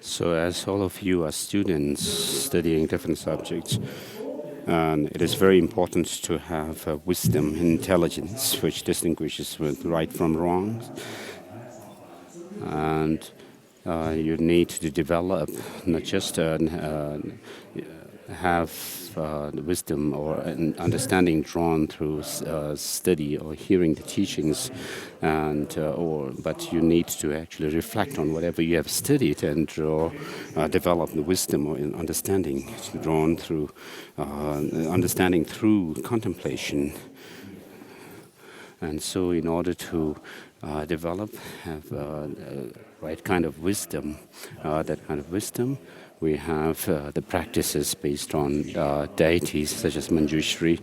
So, as all of you are students studying different subjects, and it is very important to have wisdom and intelligence, which distinguishes right from wrong. And you need to develop not just have wisdom or an understanding drawn through study or hearing the teachings, but you need to actually reflect on whatever you have studied and develop the wisdom or understanding drawn through understanding through contemplation. And so, in order to have right kind of wisdom, we have the practices based on deities such as Manjushri,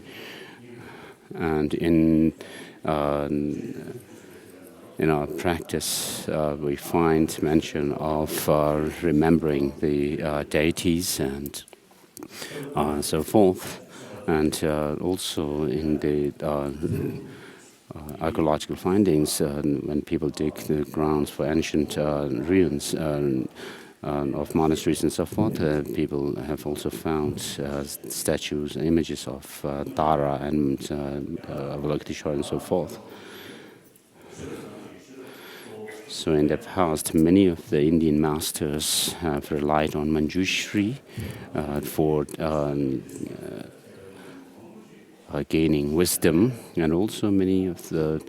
and in our practice we find mention of remembering the deities and so forth, and also in the archaeological findings, when people dig the grounds for ancient ruins of monasteries and so forth, people have also found statues, images of Tara and Avalokiteshvara and so forth. So in the past, many of the Indian masters have relied on Manjushri for gaining wisdom, and also many of the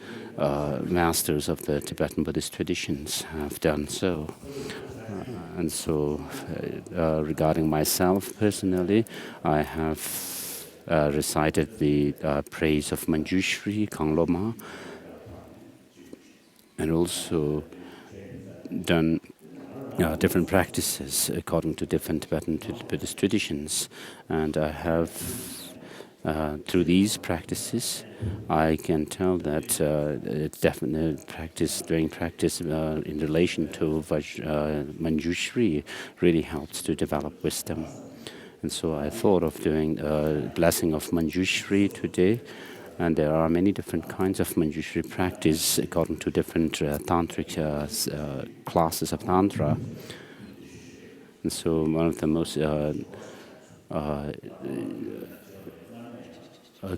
masters of the Tibetan Buddhist traditions have done so. And so, regarding myself personally, I have recited the praise of Manjushri, Lama, and also done different practices according to different Tibetan Buddhist traditions. And I have, through these practices, I can tell that it's definitely doing practice in relation to Manjushri really helps to develop wisdom. And so I thought of doing a blessing of Manjushri today. And there are many different kinds of Manjushri practice according to different tantric classes of Tantra. And so one of the most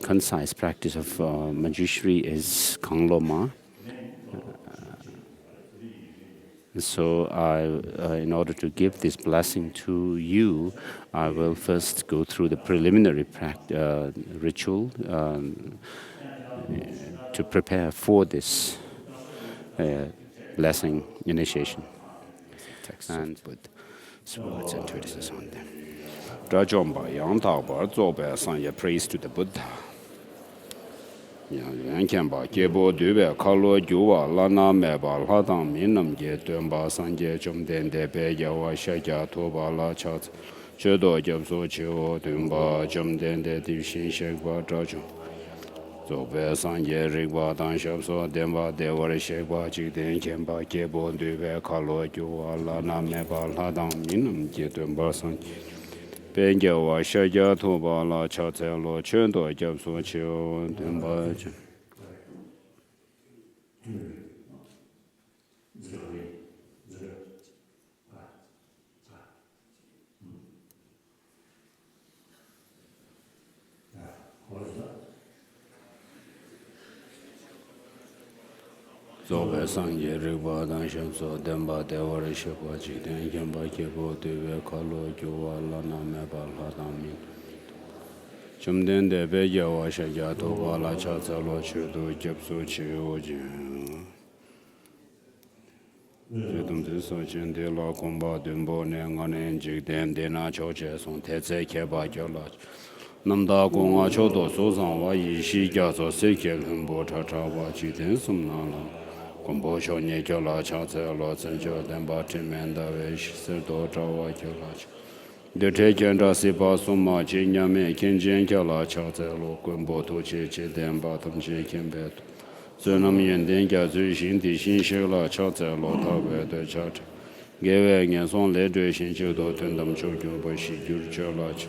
concise practice of Manjushri is Lama. So in order to give this blessing to you, I will first go through the preliminary ritual to prepare for this blessing initiation. And with words and treatises on them. Praise to the Buddha. Yankemba Kebo Dube Kalo Juwa Lana Meba Hadam Minam Ye Tumba Sanje Jumden de Be Yawa Shaja Toba La Chat Chedo Jabso Chio Tumba Jumden de Divishin Shekwa Drajo Zobe Sanje Rigwa Dan Shabso Demba De Wari Shekwa Jigden Kemba Kebo Dube Kalo Juwa Lana Meba Hadam Minam Ye Tumba Sanje Benjawa Shaja Toba La Chatelo Chendo Jabso Chio Demba Zobe Sanje Rigwa Dan Shabso Demba De Wari Shekwa Jigden Kemba Kebo Dube Kalo Juwa Lana Meba Hadam Min Chumden de Bejawa Shaja Toba La Chatelo Chedo Jabso Chio Jedum de Sochen de La Comba Dumbo Nangan Jigden de Na Choche Son Teze Keba Jola Namda Gonga Chodo Sozan Wa Yishi Jazo Sekel Humbo Tata Wa Jiden Sumnala Combo Shonye Jola Chatelo Senjo Demba Timenda Vish Serdo Jawa Jola The Tekenda Sipa Suma Chinyame Kinjin Jola Chatelo Gumbo Tochi Chidem Batum Chikin Sunam Yenden Gazu Shinti Shinshila Chata Lota de Chat. Gave Ganson Ledre Shincho Tundam Chojo Bashi Jurcholach.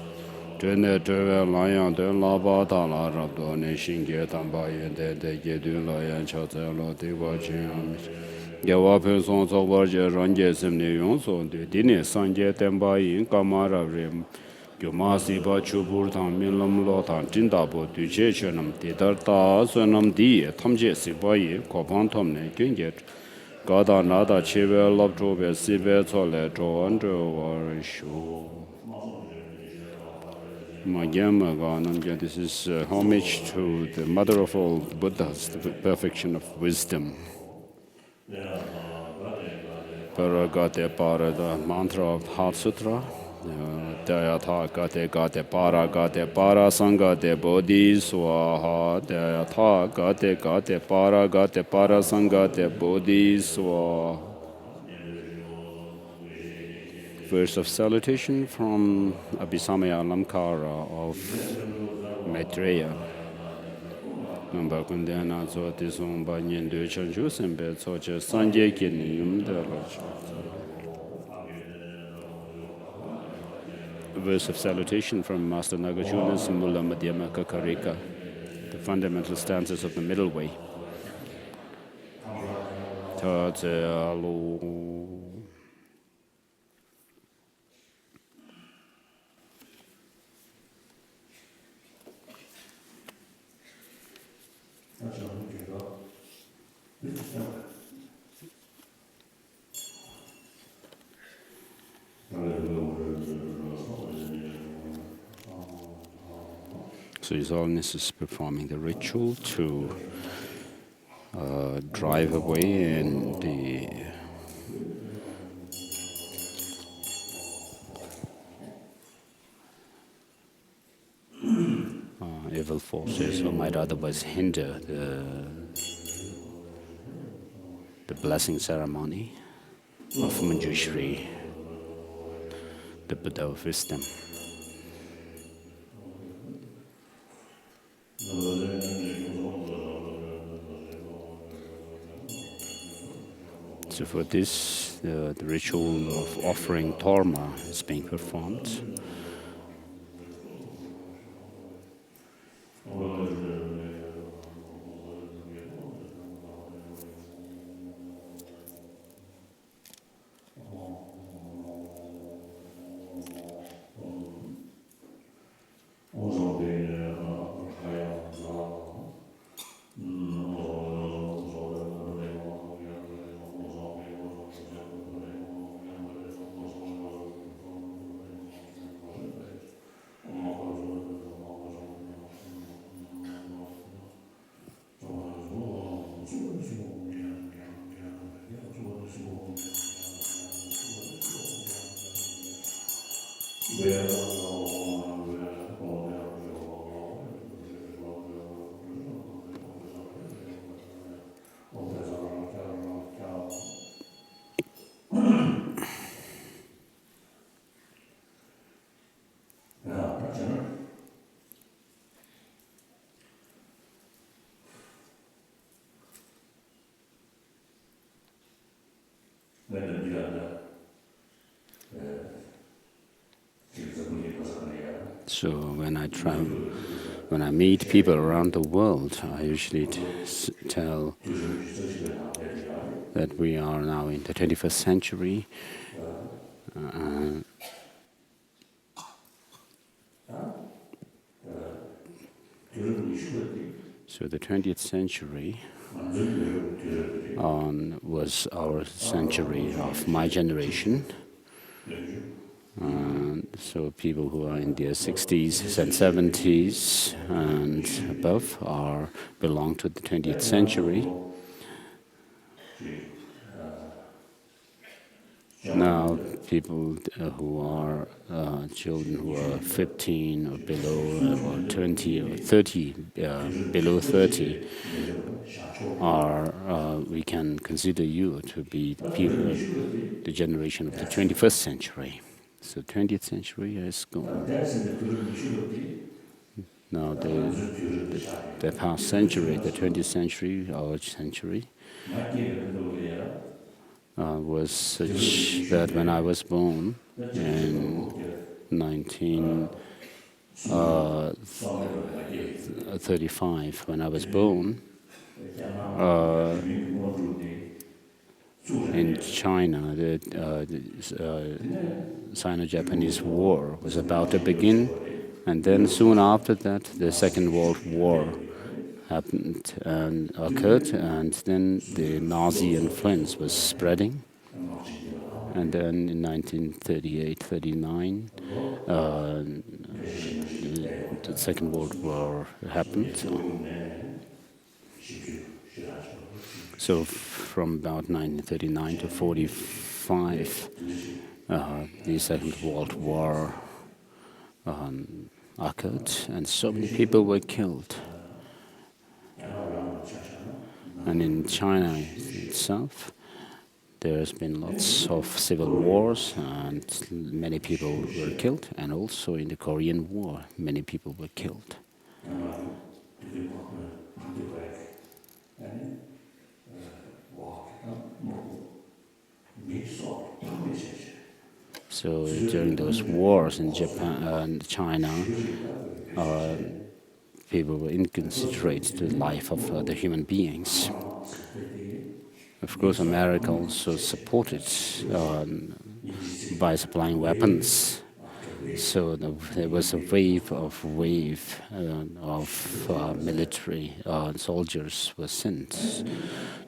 Tune Tuve Lion, Dun Laba Dala Rabdo, Nation Get and By the Gedun Lion Chatelo, the watching. Yawa Persons over Ranges and Neons, the Dine Sanje Tembai, Kamara Rim. Gyomasi ba chubur tang minlam lo tang jindabo du che chenam tidar ta sunam di tamje siba yi kopang tomne gyenge gada nada chebe lab chobe sibe chole choan war shu Magyama Ganam. This is homage to the mother of all Buddhas, the perfection of wisdom. Paragate Para, the mantra of Heart Sutra. Dayatha Gate Para Sangate Bodhi Swaha. Dayatha Gate Para Sangate Bodhi Swaha. Verse of salutation from Abhisamaya Alamkara of Maitreya. Number Kundana Zotisum Banyan Du Chanju Sembe Socha Sanje Kinium de verse of salutation from Master Nagajuna's Mula Madhyama Kakarika, the fundamental stanzas of the middle way. So His Holiness is performing the ritual to drive away in the evil forces who might otherwise hinder the blessing ceremony of Manjushri, the Buddha of wisdom. So for this, the ritual of offering torma is being performed. So when I meet people around the world, I usually tell that we are now in the 21st century. So the 20th century was our century of my generation. So people who are in their 60s and 70s and above belong to the 20th century. Now people who are children who are 15 or below, or 20 or 30, below 30, we can consider you to be the generation of the 21st century. So 20th century is gone. Now the past century, the 20th century, our century, was such that when I was born in 19 35 when I was born. In China, the Sino-Japanese War was about to begin, and then soon after that, the Second World War happened and occurred, and then the Nazi influence was spreading. And then in 1938-39, the Second World War happened. So from about 1939 to 45, the Second World War occurred, and so many people were killed. And in China itself, there's been lots of civil wars, and many people were killed. And also in the Korean War, many people were killed. So during those wars in Japan and China, people were inconsiderate to the life of other human beings. Of course, America also supported by supplying weapons. So there was a wave of military soldiers were sent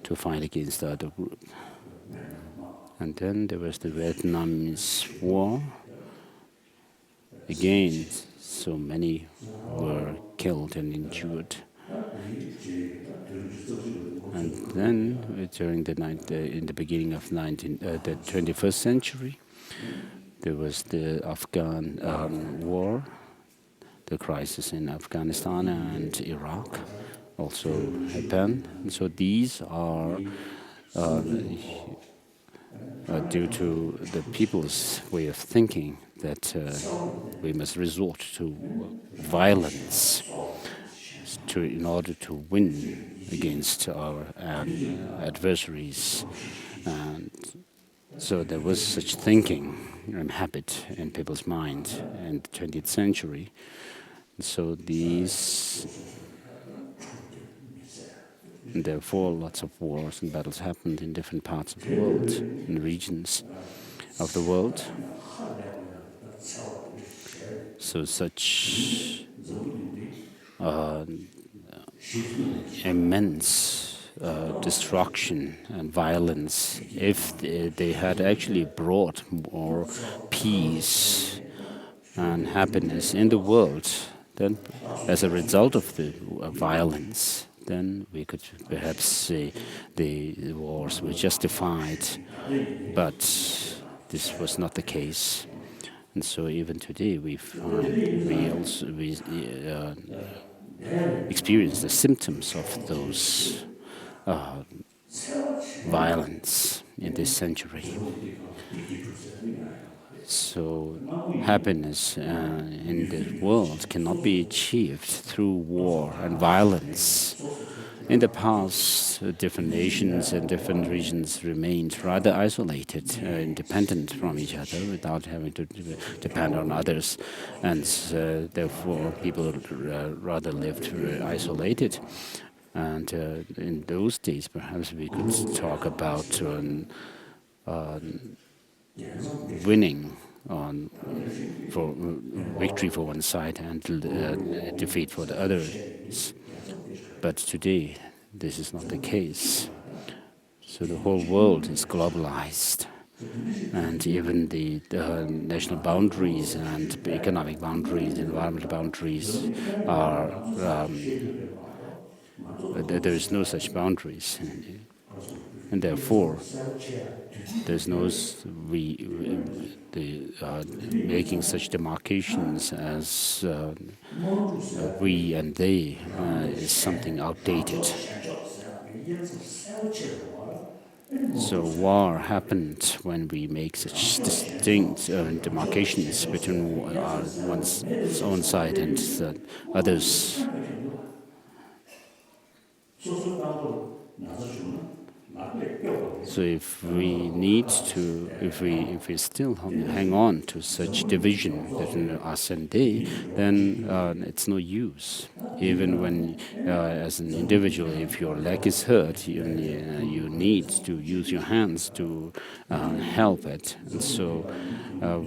to fight against the other group. And then there was the Vietnamese War. Again, so many were killed and injured. And then, during in the beginning of the 21st century, there was the Afghan war, the crisis in Afghanistan and Iraq, also happened. And so these are due to the people's way of thinking that we must resort to violence in order to win against our adversaries. And so there was such thinking and habit in people's mind in the 20th century. So therefore lots of wars and battles happened in different parts of the world, in regions of the world. So such immense destruction and violence, if they had actually brought more peace and happiness in the world, then as a result of the violence, then we could perhaps say the wars were justified. But this was not the case. And so even today we experience the symptoms of those violence in this century. So happiness in the world cannot be achieved through war and violence. In the past, different nations and different regions remained rather isolated, independent from each other, without having to depend on others. And therefore, people rather lived isolated. And in those days, perhaps we could talk about winning for victory for one side and defeat for the others. But today, this is not the case. So the whole world is globalized, and even the national boundaries and the economic boundaries, environmental boundaries are there is no such boundaries, and therefore there's no making such demarcations as we and they is something outdated. So war happened when we make such distinct demarcations between one's own side and others. So if we still hang on to such division between us and they, then it's no use. Even when, as an individual, if your leg is hurt, you need to use your hands to help it. And so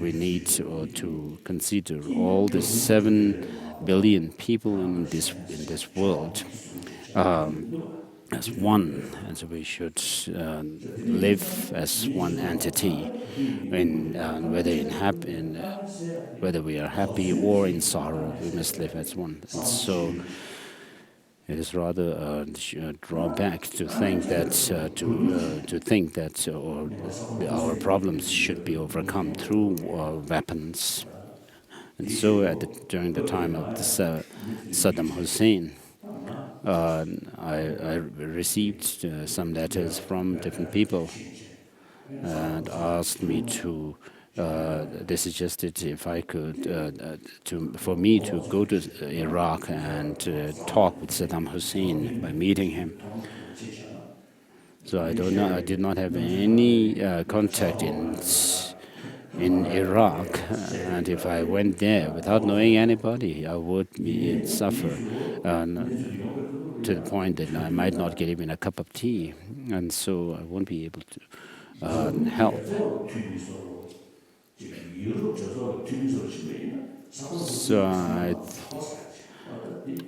we need to consider all the 7 billion people in this world as one, and so we should live as one entity, whether we are happy or in sorrow. We must live as one, and so it is rather a drawback to think that our problems should be overcome through weapons. And so, during the time of Saddam Hussein, I received some letters from different people and asked me to. They suggested if I could, for me to go to Iraq and talk with Saddam Hussein by meeting him. So I did not have any contact in Iraq, and if I went there without knowing anybody, I would suffer to the point that I might not get even a cup of tea, and so I won't be able to help. So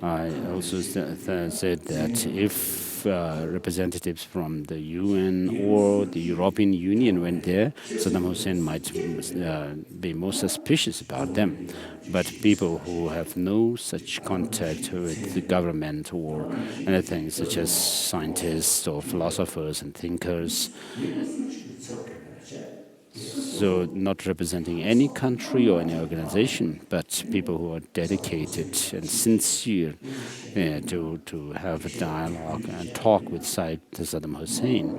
I also said that if representatives from the UN or the European Union went there, Saddam Hussein might be more suspicious about them. But people who have no such contact with the government or anything, such as scientists or philosophers and thinkers, so not representing any country or any organization, but people who are dedicated and sincere to have a dialogue and talk with Saddam Hussein.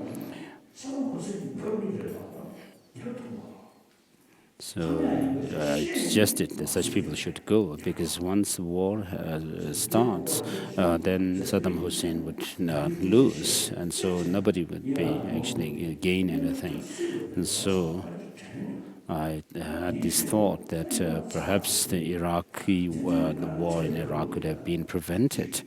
So I suggested that such people should go, because once the war starts, then Saddam Hussein would lose, and so nobody would be actually gain anything. And so I had this thought that perhaps the war in Iraq could have been prevented.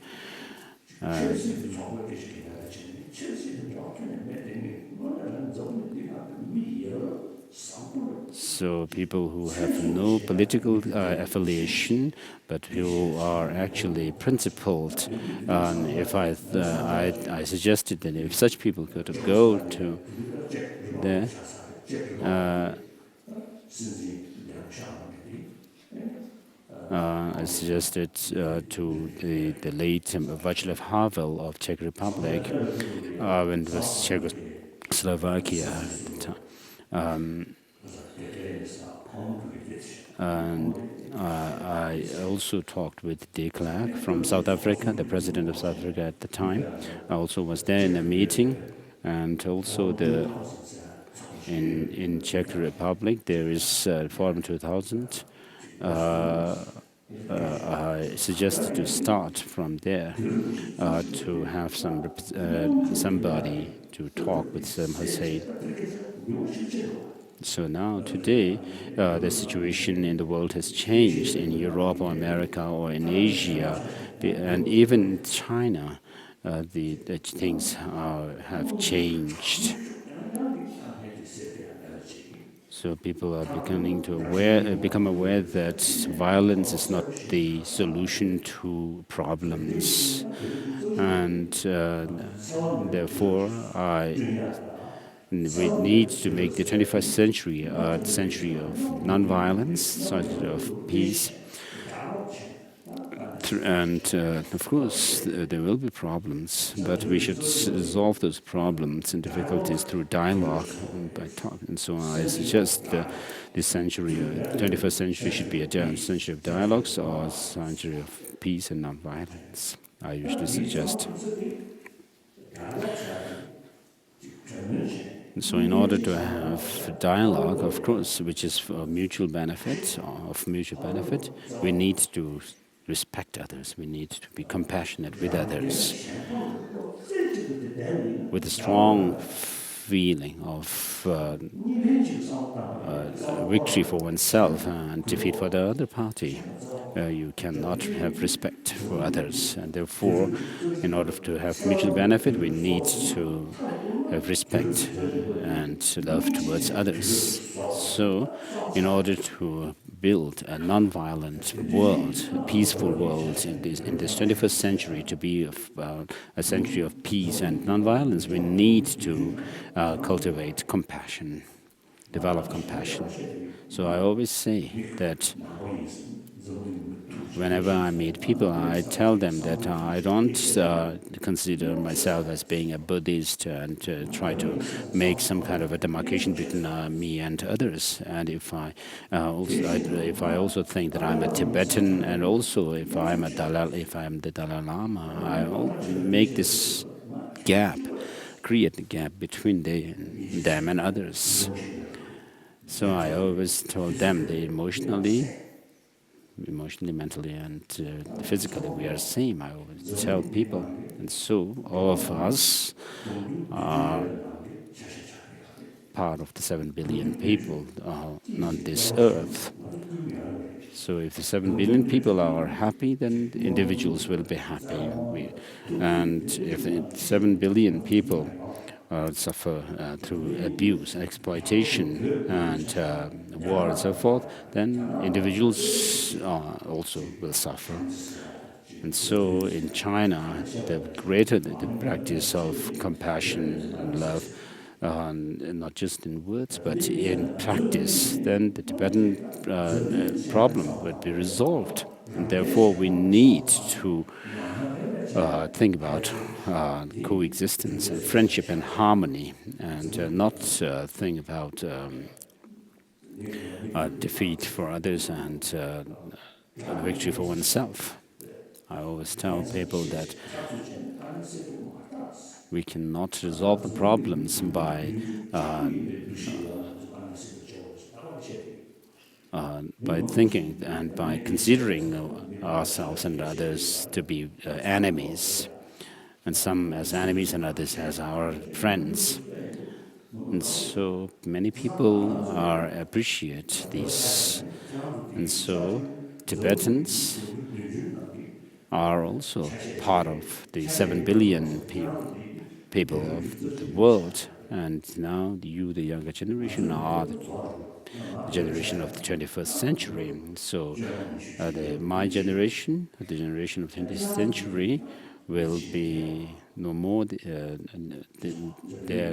So people who have no political affiliation, but who are actually principled. If I suggested that if such people could go to there, I suggested to the late Václav Havel of Czech Republic, when it was Czechoslovakia at the time. And I also talked with de Klerk from South Africa, the president of South Africa at the time. I also was there in a meeting, and also in Czech Republic there is Forum 2000. I suggested to start from there to have somebody to talk with Saddam Hussein. So now, today, the situation in the world has changed in Europe or America or in Asia, and even China. The things have changed. So people are become aware that violence is not the solution to problems, and therefore we need to make the 21st century a century of nonviolence, century of peace. And of course, there will be problems, but we should resolve those problems and difficulties through dialogue and by talk. And so I suggest this century, 21st century, should be a century of dialogues or a century of peace and nonviolence. I usually suggest. So in order to have dialogue, of course, which is for mutual benefit, we need to respect others. We need to be compassionate with others. With a strong feeling of victory for oneself and defeat for the other party. You cannot have respect for others, and therefore, in order to have mutual benefit, we need to have respect and love towards others. So, in order to build a non-violent world, a peaceful world in this 21st century, to be a century of peace and non-violence, we need to cultivate compassion, develop compassion. So I always say that whenever I meet people, I tell them that I don't consider myself as being a Buddhist and try to make some kind of a demarcation between me and others. And if I also think that I'm a Tibetan, and also if I'm the Dalai Lama, I will make this gap, create the gap between them and others. So I always told them that emotionally, mentally, and physically, we are the same. I always tell people. And so all of us are part of the 7 billion people on this earth. So if the 7 billion people are happy, then the individuals will be happy. And if the 7 billion people suffer through abuse, exploitation, and war and so forth, then individuals also will suffer. And so in China, the greater the practice of compassion and love, not just in words, but in practice, then the Tibetan problem would be resolved. And therefore, we need to think about coexistence and friendship and harmony, and not think about defeat for others and victory for oneself. I always tell people that we cannot resolve the problems by thinking and by considering ourselves and others to be enemies, and some as enemies and others as our friends. And so many people appreciate this. And so Tibetans are also part of the 7 billion people of the world. And now you, the younger generation, are the generation of the 21st century. So my generation, the generation of the 20th century, will be no more, they're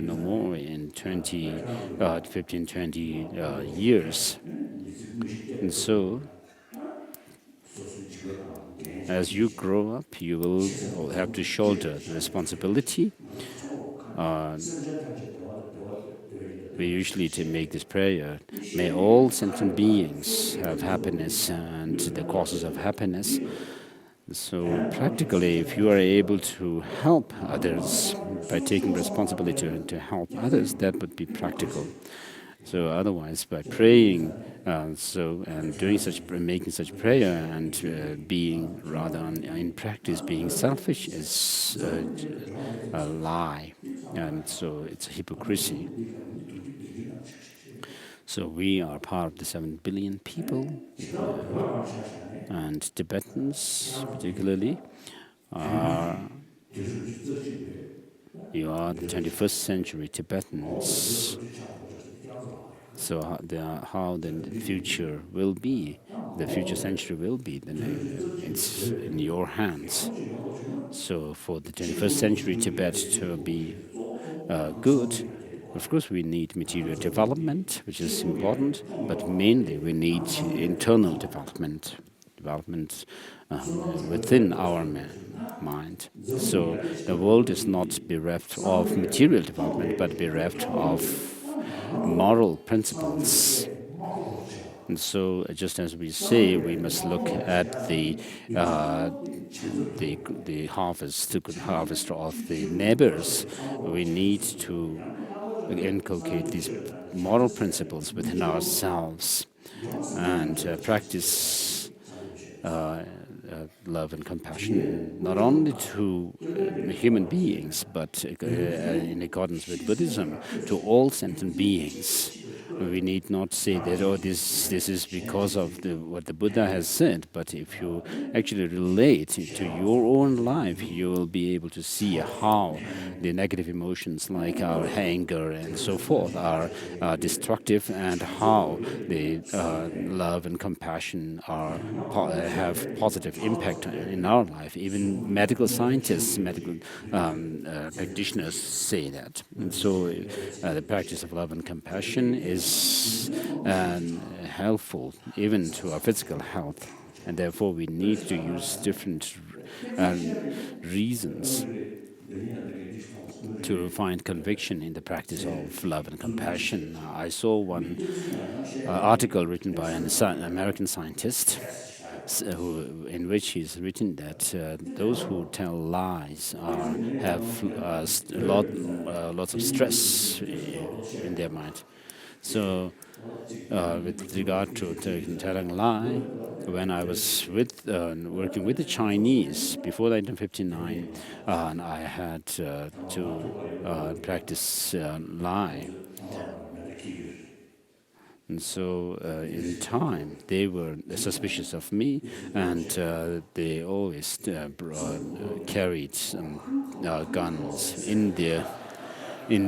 no more in 15, 20 years. And so as you grow up, you will have to shoulder the responsibility. We usually to make this prayer, may all sentient beings have happiness and the causes of happiness. So practically, if you are able to help others by taking responsibility to help others, that would be practical. So otherwise, by praying, and doing making such prayer and being rather in practice being selfish is a lie, and so it's a hypocrisy. So we are part of the 7 billion people, and Tibetans particularly you are the 21st century Tibetans. So how then the future will be, the future century will be, then it's in your hands. So for the 21st century Tibet to be good, of course we need material development, which is important, but mainly we need internal development within our mind. So the world is not bereft of material development, but bereft of moral principles. And so, just as we say, we must look at the harvest, the good harvest of the neighbors. We need to inculcate these moral principles within ourselves and practice love and compassion, not only to human beings, but in accordance with Buddhism, to all sentient beings. We need not say that, oh, this is because of what the Buddha has said, but if you actually relate to your own life, you will be able to see how the negative emotions like our anger and so forth are destructive, and how the love and compassion have positive impact in our life. Even medical scientists, medical practitioners say that. And so the practice of love and compassion is helpful even to our physical health. And therefore we need to use different reasons to find conviction in the practice of love and compassion. I saw one article written by an American scientist in which he's written that those who tell lies have lots of stress in their mind. So with regard to telling lie, when I was working with the Chinese before 1959, and I had to practice lie. And so in time, they were suspicious of me, and they always carried guns in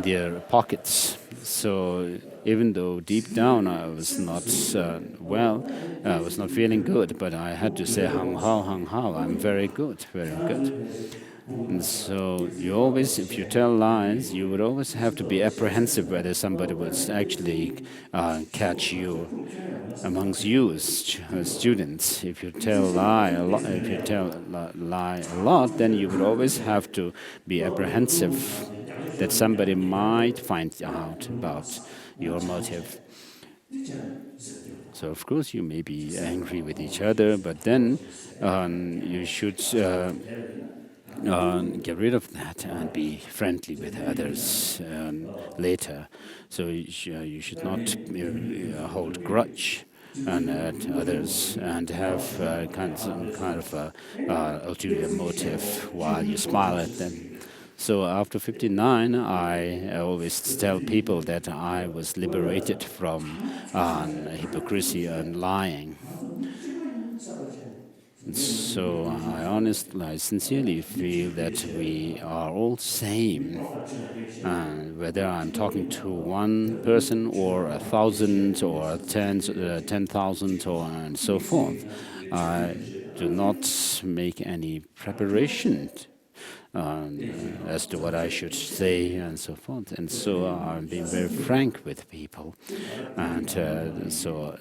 their pockets. So even though deep down I was not I was not feeling good, but I had to say, hang hao, I'm very good, very good. And so you always, if you tell lies, you would always have to be apprehensive whether somebody would actually catch you amongst you as students. If you tell lie a lot, then you would always have to be apprehensive that somebody might find out about your motive. So of course you may be angry with each other, but then you should get rid of that and be friendly with others later. So you should not hold grudge at others and have some kind of ulterior motive while you smile at them. So after 59, I always tell people that I was liberated from hypocrisy and lying. So I sincerely feel that we are all same. Whether I'm talking to one person or 1,000 or 10,000 or and so forth, I do not make any preparation as to what I should say and so forth. And so I'm being very frank with people. And so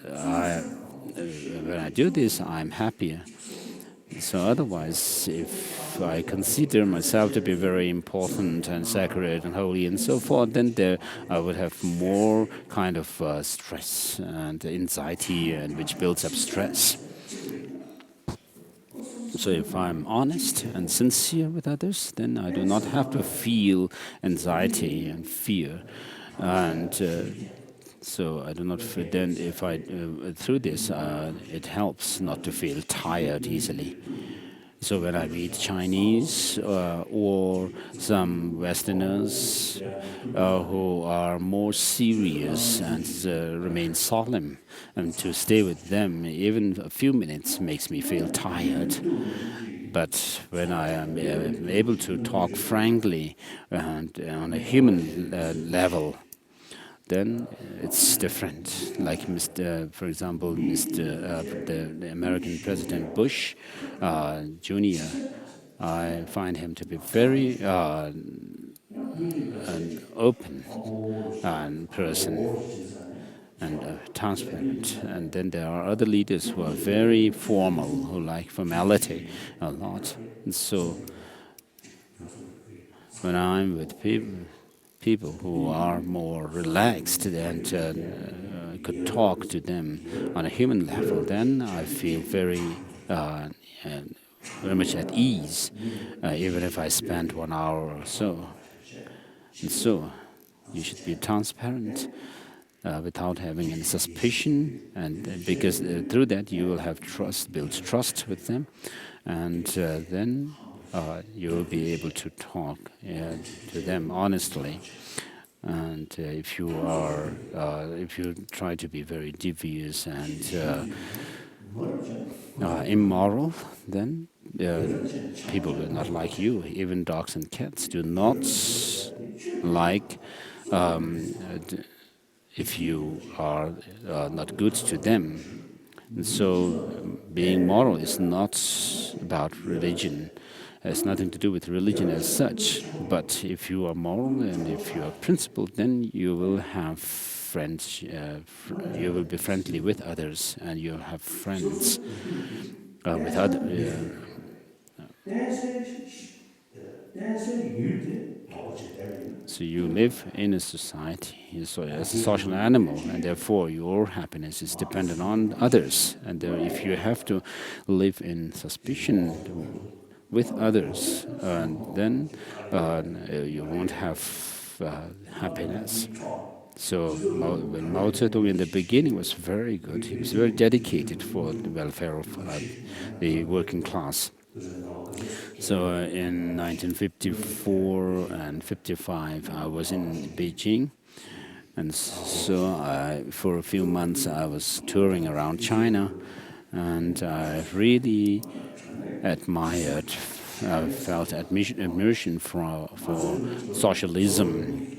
when I do this, I'm happier. So otherwise, if I consider myself to be very important and sacred and holy and so forth, then I would have more kind of stress and anxiety, and which builds up stress. So if I'm honest and sincere with others, then I do not have to feel anxiety and fear. And so I do not feel, then if I, through this, it helps not to feel tired easily. So when I meet Chinese or some Westerners who are more serious and remain solemn, and to stay with them even a few minutes makes me feel tired. But when I am able to talk frankly and on a human level, then it's different. Like for example, the American President Bush Jr., I find him to be very an open person and transparent. And then there are other leaders who are very formal, who like formality a lot. And so when I'm with people who are more relaxed and could talk to them on a human level, then I feel very much at ease, even if I spend 1 hour or so. And so you should be transparent without having any suspicion, and because through that you will have build trust with them, and then you will be able to talk to them honestly. And if you try to be very devious and immoral, then people will not like you. Even dogs and cats do not like if you are not good to them. And so being moral is not about religion. It has nothing to do with religion as such. But if you are moral and if you are principled, then you will have friends. You will be friendly with others, and you have friends with others. So you live in a society so as a social animal, and therefore your happiness is dependent on others. And if you have to live in suspicion with others, then you won't have happiness. So when Mao Zedong in the beginning was very good, he was very dedicated for the welfare of the working class. So in 1954 and 55, I was in Beijing, and so for a few months I was touring around China, and I really admired, felt admiration for socialism,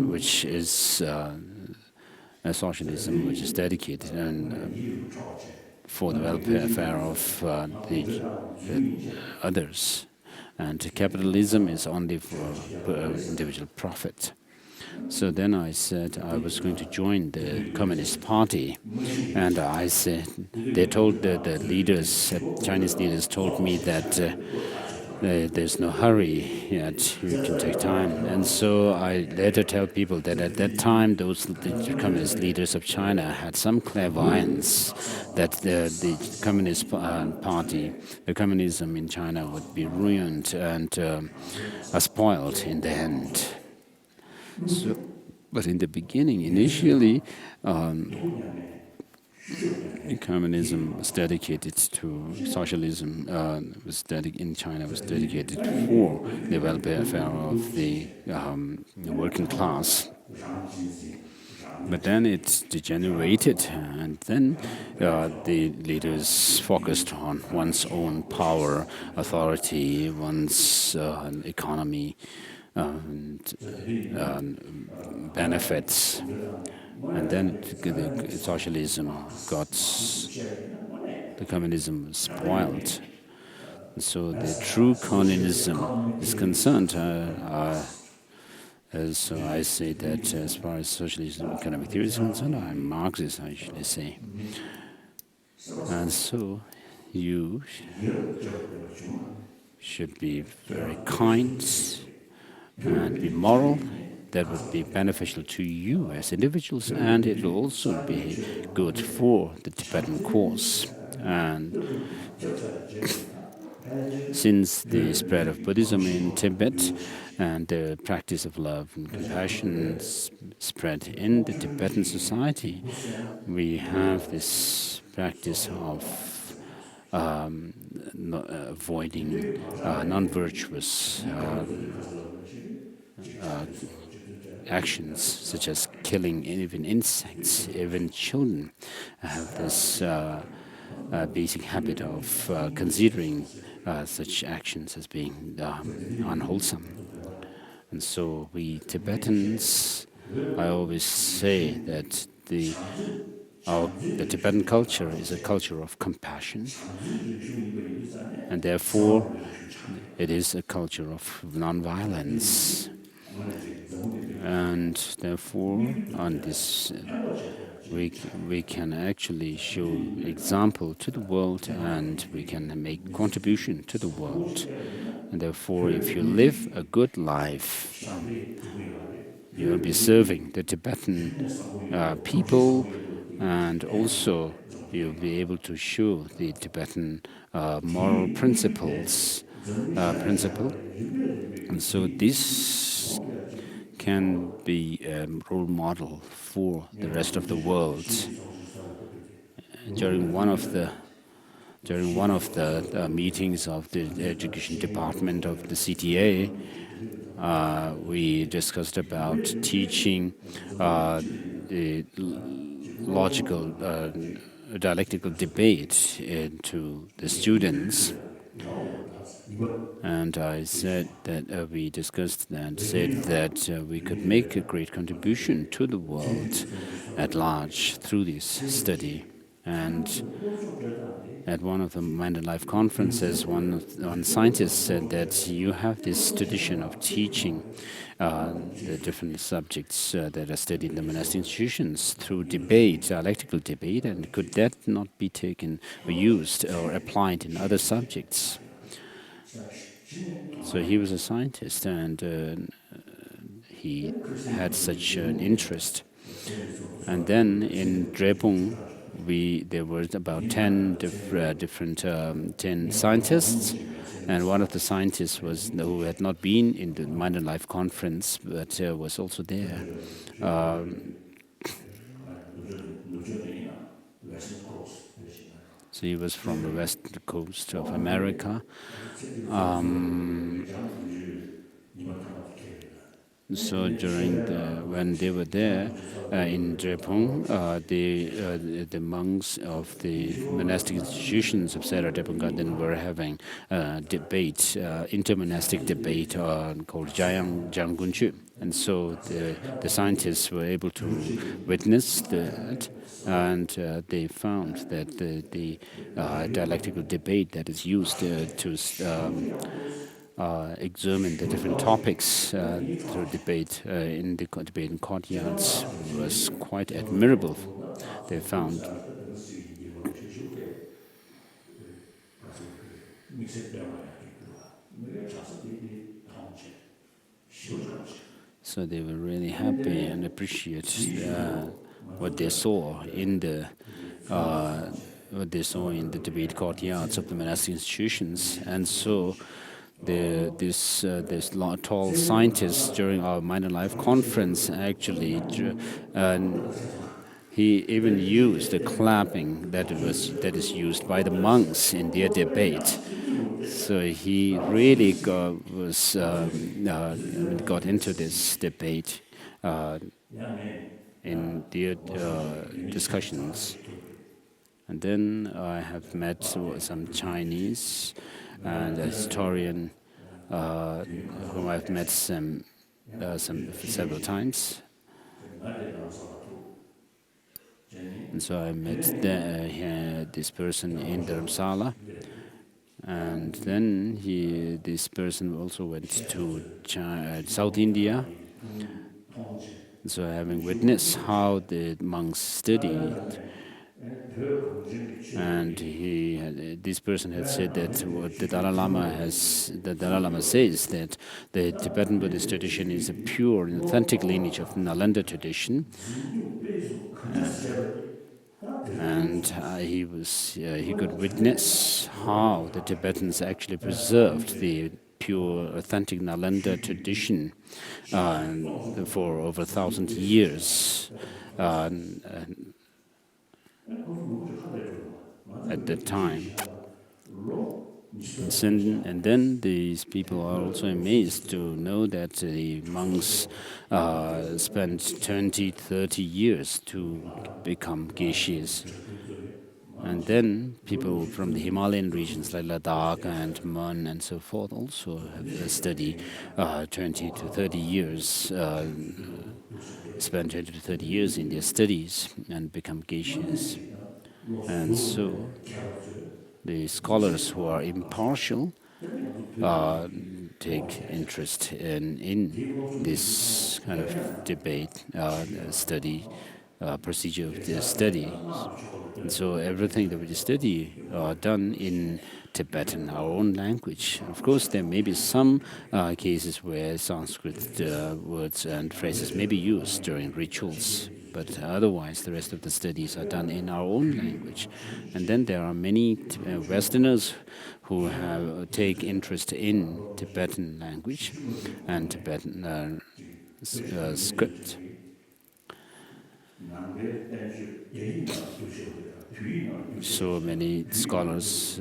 which is a socialism which is dedicated and for the welfare of the others, and capitalism is only for individual profit. So then I said I was going to join the Communist Party, and I said they told the leaders, Chinese leaders, told me that there's no hurry yet, you can take time. And so I later tell people that at that time the communist leaders of China had some clairvoyance that the Communist Party, the communism in China would be ruined and spoiled in the end. So, but in the beginning, initially, communism was dedicated to socialism. In China was dedicated for the welfare of the working class. But then it degenerated, and then the leaders focused on one's own power, authority, one's economy, and benefits. And then the socialism got, the communism was spoiled. And so the true communism is concerned. So I say that as far as socialism economic theory is concerned, I'm Marxist, I usually say. And so you should be very kind and be moral. That would be beneficial to you as individuals, and it will also be good for the Tibetan cause. And since the spread of Buddhism in Tibet and the practice of love and compassion spread in the Tibetan society, we have this practice of avoiding non-virtuous actions, such as killing even insects, even children. Have this basic habit of considering such actions as being unwholesome. And so we Tibetans, I always say that the Tibetan culture is a culture of compassion, and therefore it is a culture of non-violence. And therefore, on this, we can actually show example to the world, and we can make contribution to the world. And therefore, if you live a good life, you will be serving the Tibetan people, and also you'll be able to show the Tibetan moral principle. And so this can be a role model for the rest of the world. During one of the meetings of the education department of the CTA, we discussed about teaching the logical dialectical debate to the students. And I said that we discussed and said that we could make a great contribution to the world at large through this study. And at one of the Mind and Life conferences, one scientist said that you have this tradition of teaching the different subjects that are studied in the monastic institutions through debate, dialectical debate, and could that not be taken or used or applied in other subjects? So he was a scientist, and he had such an interest. And then in Drepung, there were about 10 10 scientists, and one of the scientists who had not been in the Mind and Life conference, but was also there. So he was from the west coast of America. So when they were there in Drepung, the monks of the monastic institutions of Sera Drepung Garden were having a debate, intermonastic debate called Jayang Janggunchu. And so the scientists were able to witness that, and they found that the dialectical debate that is used to examine the different topics through debate in the debating courtyards was quite admirable, they found. So they were really happy and appreciate what they saw in the debate courtyards of the monastic institutions. And so this tall scientist during our Mind and Life conference actually, he even used the clapping that is used by the monks in their debate. So he really got into this debate in their discussions. And then I have met some Chinese and a historian whom I've met several times. And so I met this person in Dharamsala. And then this person also went to South India. And so having witnessed how the monks studied, and this person had said that what the Dalai Lama says that the Tibetan Buddhist tradition is a pure and authentic lineage of Nalanda tradition, and he could witness how the Tibetans actually preserved the pure, authentic Nalanda tradition for over 1,000 years. At that time. And then these people are also amazed to know that the monks spent 20, 30 years to become geishis. And then people from the Himalayan regions like Ladakh and Mon and so forth also have studied 20 to 30 years, spend 20 to 30 years in their studies and become geishas. And so the scholars who are impartial take interest in this kind of debate, study, procedure of the study. And so everything that we study are done in Tibetan, our own language. Of course, there may be some cases where Sanskrit words and phrases may be used during rituals, but otherwise the rest of the studies are done in our own language. And then there are many Westerners who take interest in Tibetan language and Tibetan script. So many scholars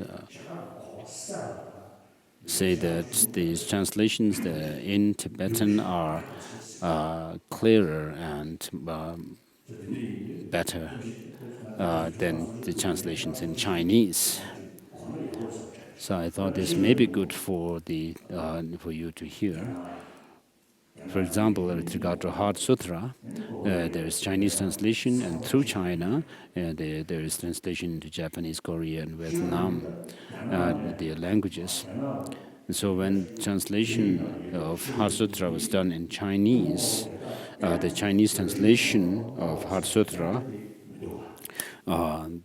say that these translations in Tibetan are clearer and better than the translations in Chinese. So I thought this may be good for you to hear. For example, with regard to Heart Sutra, there is Chinese translation, and through China, there is translation into Japanese, Korean, Vietnam, the languages. And so when translation of Heart Sutra was done in Chinese, the Chinese translation of Heart Sutra,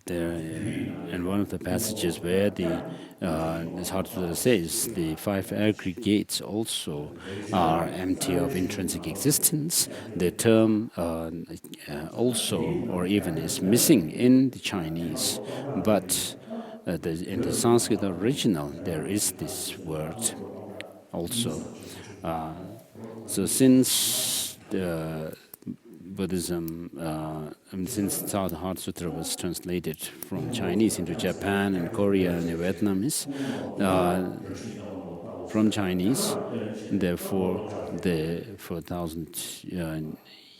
there in one of the passages where this Heart Sutra says the 5 aggregates also are empty of intrinsic existence, the term also or even is missing in the Chinese, but in the Sanskrit original there is this word also. So since the Buddhism, since the Heart Sutra was translated from Chinese into Japan and Korea and Vietnamese, from Chinese, therefore, for 1,000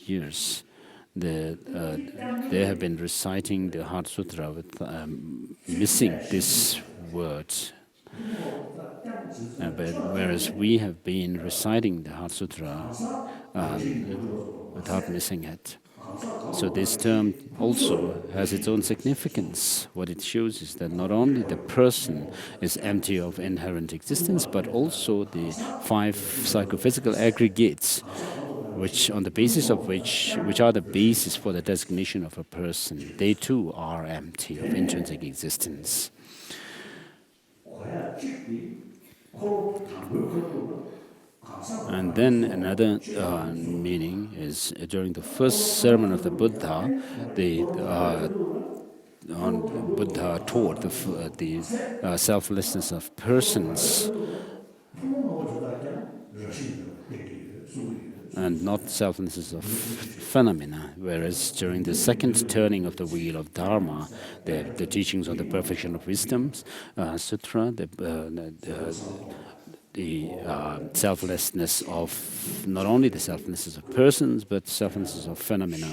years, they have been reciting the Heart Sutra with missing this word. But whereas we have been reciting the Heart Sutra without missing it. So this term also has its own significance. What it shows is that not only the person is empty of inherent existence, but also the 5 psychophysical aggregates, which on the basis of which are the basis for the designation of a person, they too are empty of intrinsic existence. And then another meaning is during the first sermon of the Buddha, Buddha taught the selflessness of persons and not selflessness of phenomena, whereas during the second turning of the wheel of Dharma, the teachings on the perfection of wisdoms, sutra, the selflessness of not only the selflessness of persons, but selflessness of phenomena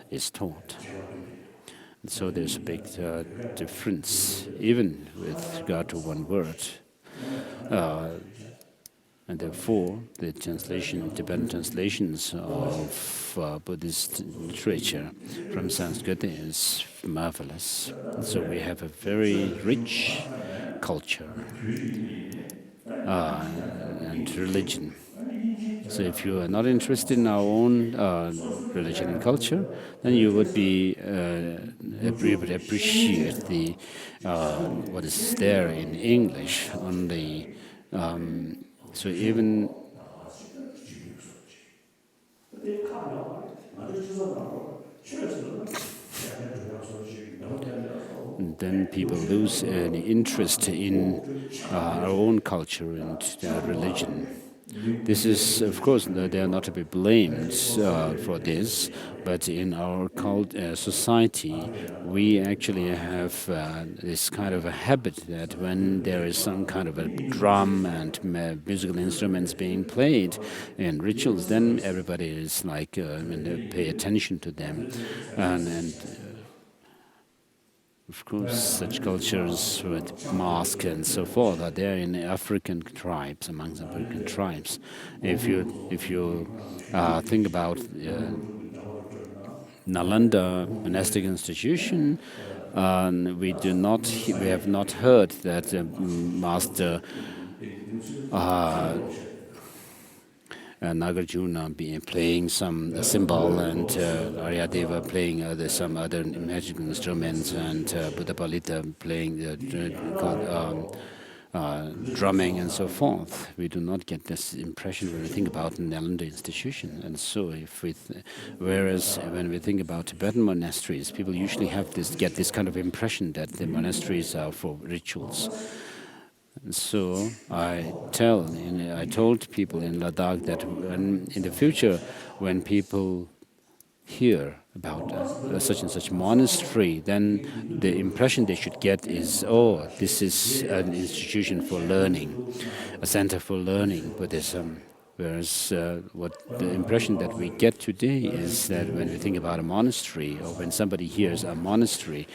is taught. And so there's a big difference, even with regard to one word. And therefore, the Tibetan translations of Buddhist literature from Sanskrit is marvelous. And so we have a very rich culture and religion. So if you are not interested in our own religion and culture, then you would appreciate what is there in English on the. So even then people lose any interest in our own culture and religion. This is, of course, they are not to be blamed for this, but in our society, we actually have this kind of a habit that when there is some kind of a drum and musical instruments being played in rituals, then everybody is like, they pay attention to them. And of course, such cultures with masks and so forth are there in African tribes, amongst African tribes. If you think about Nalanda monastic institution, we have not heard that Master Nagarjuna playing some cymbal and Aryadeva playing some other magical instruments and Buddhapalita playing drumming and so forth. We do not get this impression when we think about Nalanda institution. And so whereas when we think about Tibetan monasteries, people usually get this kind of impression that the monasteries are for rituals. So I told people in Ladakh that in the future, when people hear about such and such monastery, then the impression they should get is, oh, this is an institution for learning, a center for learning Buddhism. Whereas what the impression that we get today is that when we think about a monastery, or when somebody hears a monastery,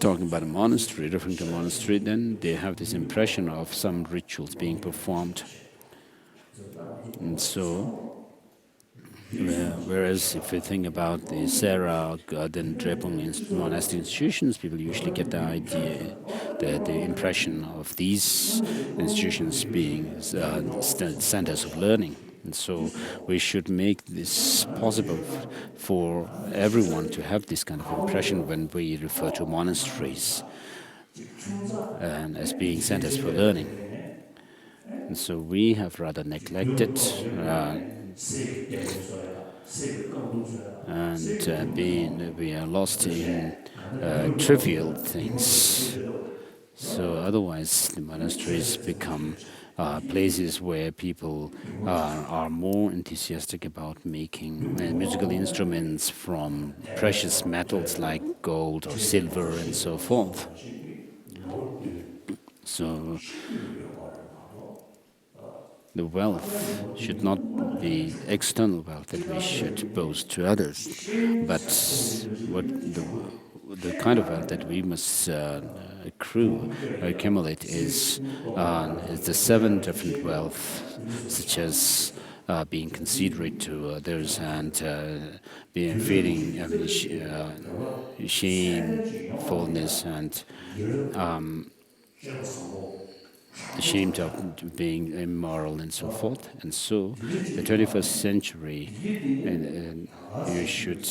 talking about a monastery, referring to a monastery, then they have this impression of some rituals being performed. And so, whereas if we think about the Sera, then Drepung monastic institutions, people usually get the idea, the impression of these institutions being centers of learning. And so we should make this possible for everyone to have this kind of impression when we refer to monasteries and as being centers for learning. And so we have rather neglected and we are lost in trivial things. So otherwise, the monasteries become places where people are more enthusiastic about making musical instruments from precious metals like gold or silver and so forth. So the wealth should not be external wealth that we should boast to others, but what the kind of wealth that we must accumulate is the 7 different wealth, such as being considerate to others and feeling shamefulness and ashamed of being immoral and so forth. And so the 21st century, you should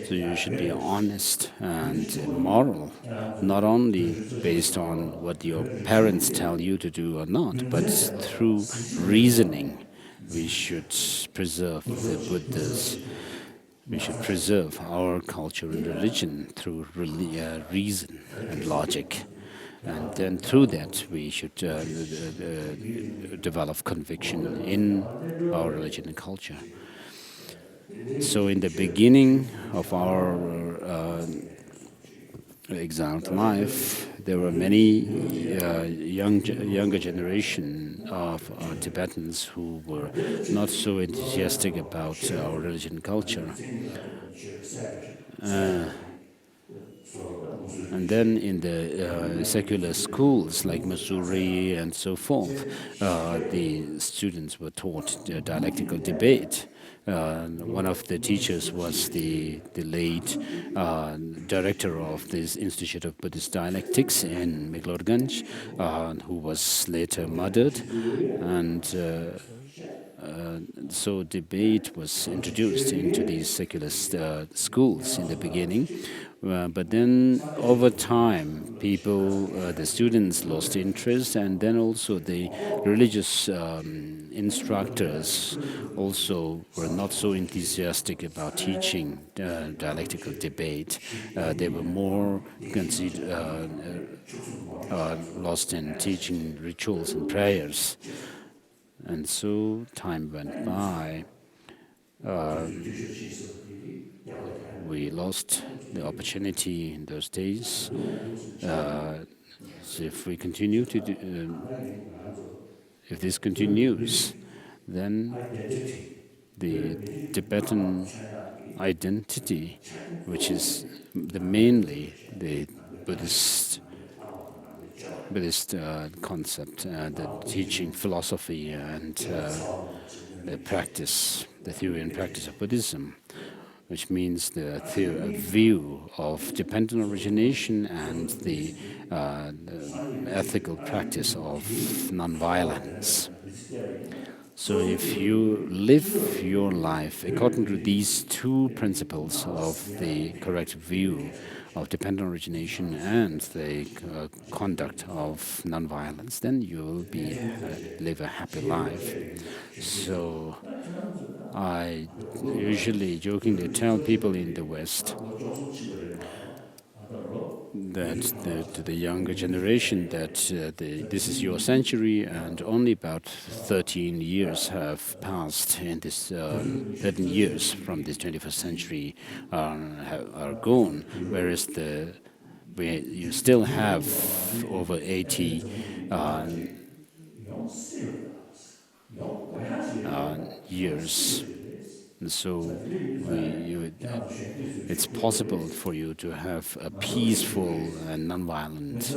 so you should be honest and moral, not only based on what your parents tell you to do or not, but through reasoning. We should preserve the Buddhas. We should preserve our culture and religion through reason and logic. And then through that, we should develop conviction in our religion and culture. So in the beginning of our exiled life, there were many younger generation of Tibetans who were not so enthusiastic about our religion and culture. And then in the secular schools like Missouri and so forth, the students were taught dialectical debate. One of the teachers was the late director of this Institute of Buddhist Dialectics in Meglorganj, who was later murdered. And so debate was introduced into these secular schools in the beginning. But then over time, the students lost interest, and then also the religious instructors also were not so enthusiastic about teaching dialectical debate. They were more lost in teaching rituals and prayers. And so time went by. We lost the opportunity in those days. So if we continue to if this continues, then the Tibetan identity, which is mainly the Buddhist concept, the teaching philosophy and the practice, the theory and practice of Buddhism, which means the view of dependent origination and the ethical practice of nonviolence. So if you live your life according to these 2 principles of the correct view of dependent origination and the conduct of nonviolence, then you will live a happy life. So I usually jokingly tell people in the West that to the younger generation that this is your century and only about 13 years have passed in this 13 years from this 21st century are gone, whereas you still have over 80 years. And so it's possible for you to have a peaceful and non-violent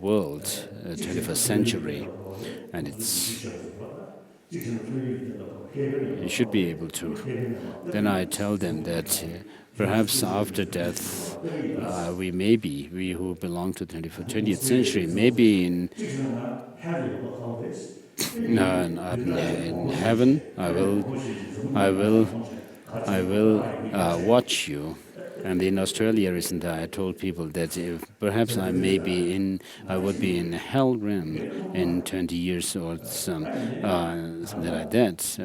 world, 21st century, and you should be able to. Then I tell them that perhaps after death, we who belong to the 20th century, maybe in heaven, I will watch you. And in Australia recently, I told people that perhaps I would be in hell realm in 20 years or something like that.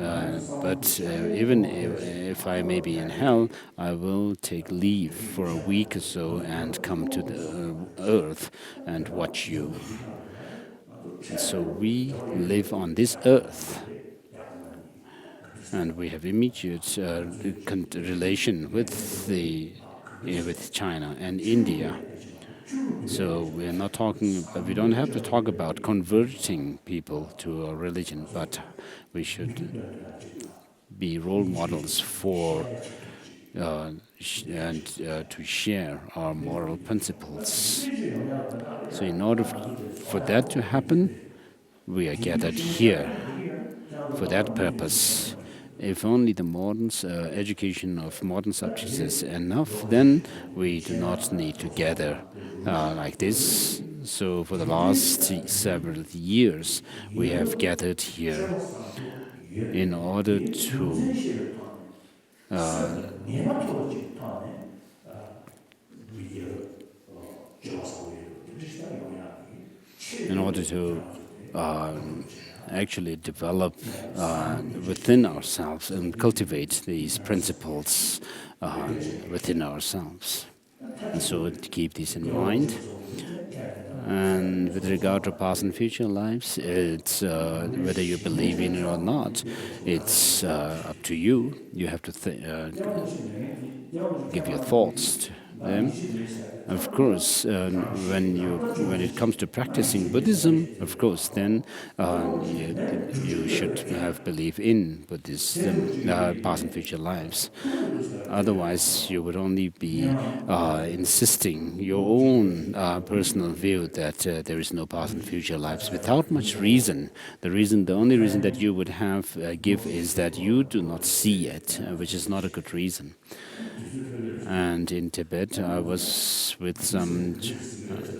But even if I may be in hell, I will take leave for a week or so and come to the earth and watch you. And so we live on this earth, and we have immediate relation with China and India. So we don't have to talk about converting people to a religion, but we should be role models for to share our moral principles. So in order for that to happen, we are gathered here for that purpose. If only the modern education of modern subjects is enough, then we do not need to gather like this. So for the last several years, we have gathered here in order to actually develop within ourselves and cultivate these principles within ourselves. And so to keep this in mind. And with regard to past and future lives, it's whether you believe in it or not, it's up to you. You have to give your thoughts to them. Of course, when it comes to practicing Buddhism, of course, then you should have belief in Buddhism, past and future lives. Otherwise, you would only be insisting your own personal view that there is no past and future lives without much reason. The only reason that you would give is that you do not see it, which is not a good reason. And in Tibet, I was with some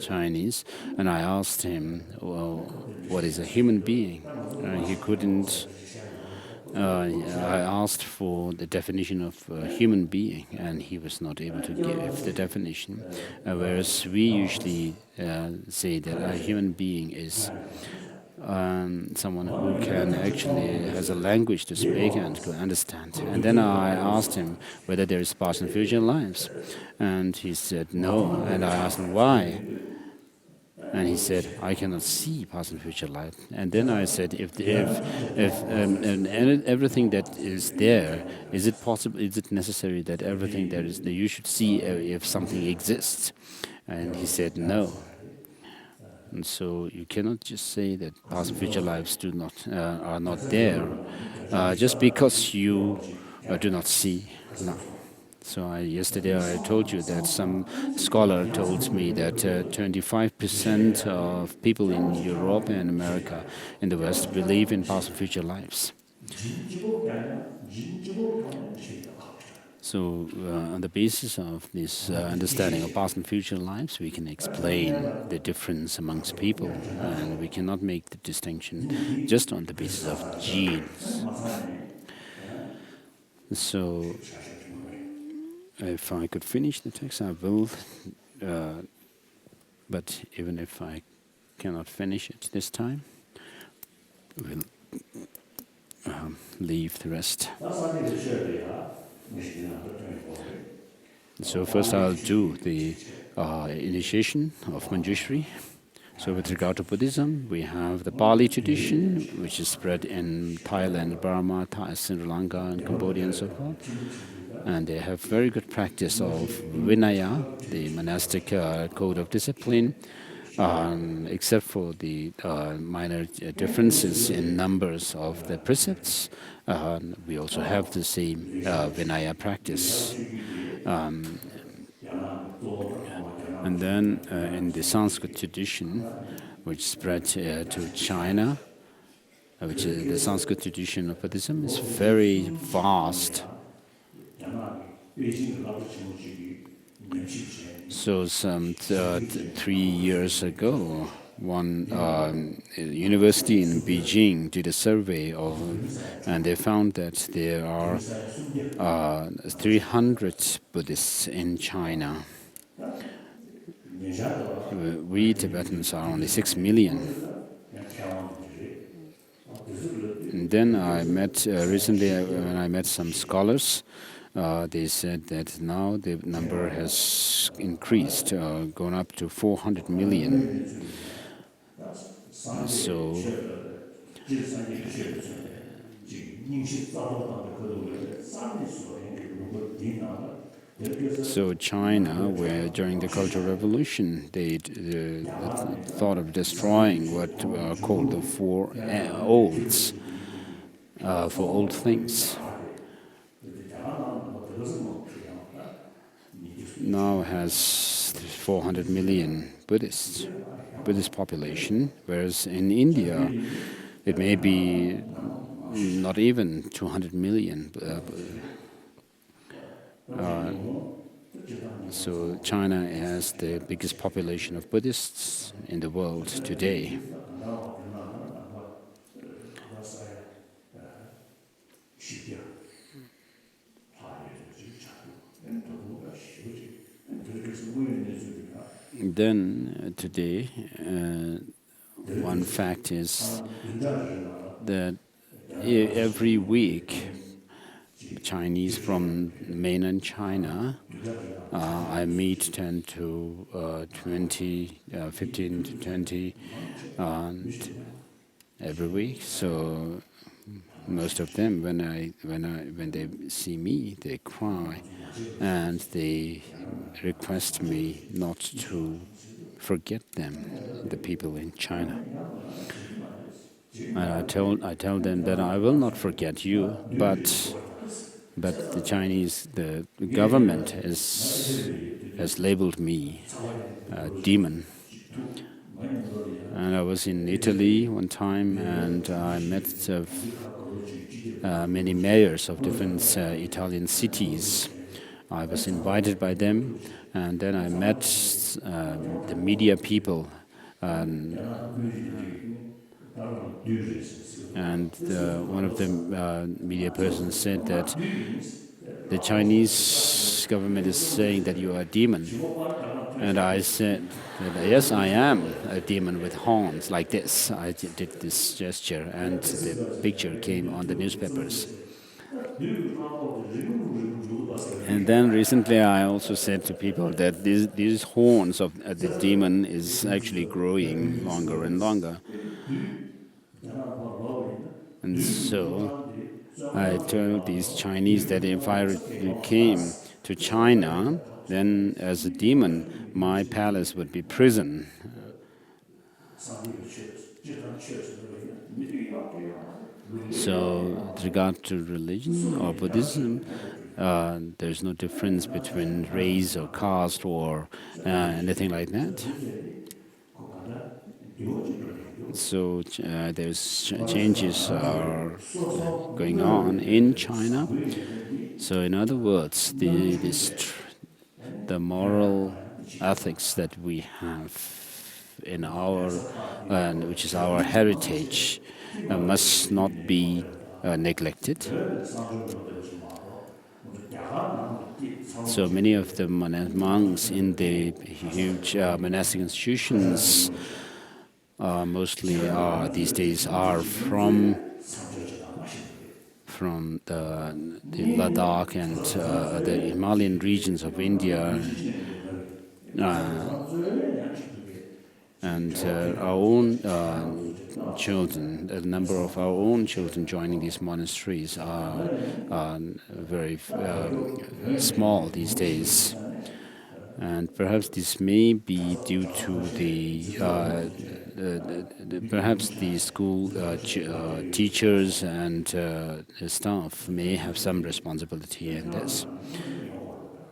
Chinese, and I asked him, well, what is a human being? He couldn't. I asked for the definition of a human being, and he was not able to give the definition. Whereas we usually say that a human being is someone who can actually has a language to speak and to understand. And then I asked him whether there is past and future lives, and he said no. And I asked him why, and he said, I cannot see past and future life. And then I said, if everything that is there, is it possible? Is it necessary that everything there is that you should see if something exists? And he said no. And so you cannot just say that past and future lives are not there just because you do not see. No. So yesterday I told you that some scholar told me that 25% of people in Europe and America in the West believe in past and future lives. So on the basis of this understanding of past and future lives, we can explain the difference amongst people, and we cannot make the distinction just on the basis of genes. So if I could finish the text, I will. But even if I cannot finish it this time, we'll leave the rest. So first I'll do the initiation of Manjushri. So with regard to Buddhism, we have the Pali tradition, which is spread in Thailand, Burma, Sri Lanka, and Cambodia, and so forth. And they have very good practice of Vinaya, the monastic code of discipline, except for the minor differences in numbers of the precepts. We also have the same Vinaya practice. And then in the Sanskrit tradition, which spread to China, which is the Sanskrit tradition of Buddhism, is very vast. So some 3 years ago, one university in Beijing did a survey and they found that there are 300 Buddhists in China. We Tibetans are only 6 million. And then I met recently when I met some scholars. They said that now the number has increased, gone up to 400 million. So China, where during the Cultural Revolution they thought of destroying what are called the four olds, for old things, now has 400 million Buddhist population, whereas in India it may be not even 200 million. So China has the biggest population of Buddhists in the world today. Then today, one fact is that every week Chinese from mainland China, I meet 10 to 20, 15 to 20 every week. So most of them, when they see me, they cry and they request me not to forget them, the people in China. And I tell them that I will not forget you, but the Chinese, the government has labeled me a demon. And I was in Italy one time, and I met many mayors of different Italian cities. I was invited by them, and then I met the media people. And one of the media persons said that the Chinese government is saying that you are a demon. And I said, yes, I am a demon with horns like this. I did this gesture, and the picture came on the newspapers. And then recently I also said to people that these horns of the demon is actually growing longer and longer. And so I told these Chinese that if I came to China, then as a demon, my palace would be prison. So with regard to religion or Buddhism, there's no difference between race or caste or anything like that. So there's changes are going on in China. So in other words, the moral ethics that we have in our, which is our heritage, must not be neglected. So many of the monks in the huge monastic institutions mostly these days are from from the Ladakh and the Himalayan regions of India, and our own children, the number of our own children joining these monasteries are very small these days. And perhaps this may be due to perhaps the school teachers and the staff may have some responsibility in this.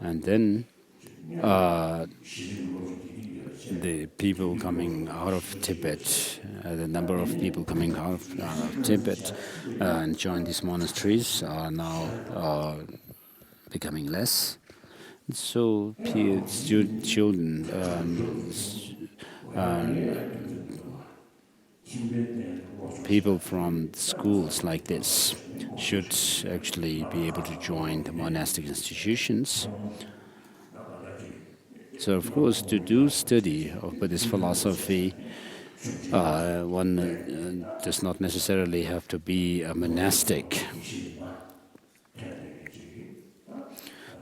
And then the people coming out of Tibet, the number of people coming out of Tibet and join these monasteries are now becoming less. So children, people from schools like this should actually be able to join the monastic institutions. So, of course, to do study of Buddhist philosophy, one does not necessarily have to be a monastic.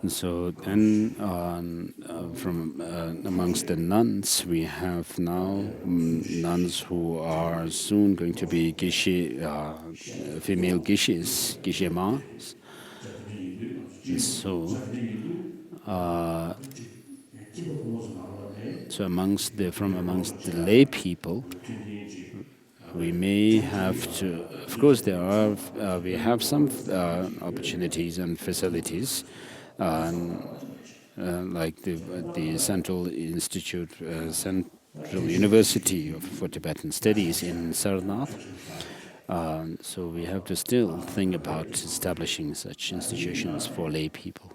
And so then, from amongst the nuns, we have now nuns who are soon going to be geshe, female geshes, geshe mas. So, amongst the lay people, we may have to. Of course, we have some opportunities and facilities. Like the Central Institute, Central University for Tibetan Studies in Sarnath. So we have to still think about establishing such institutions for lay people.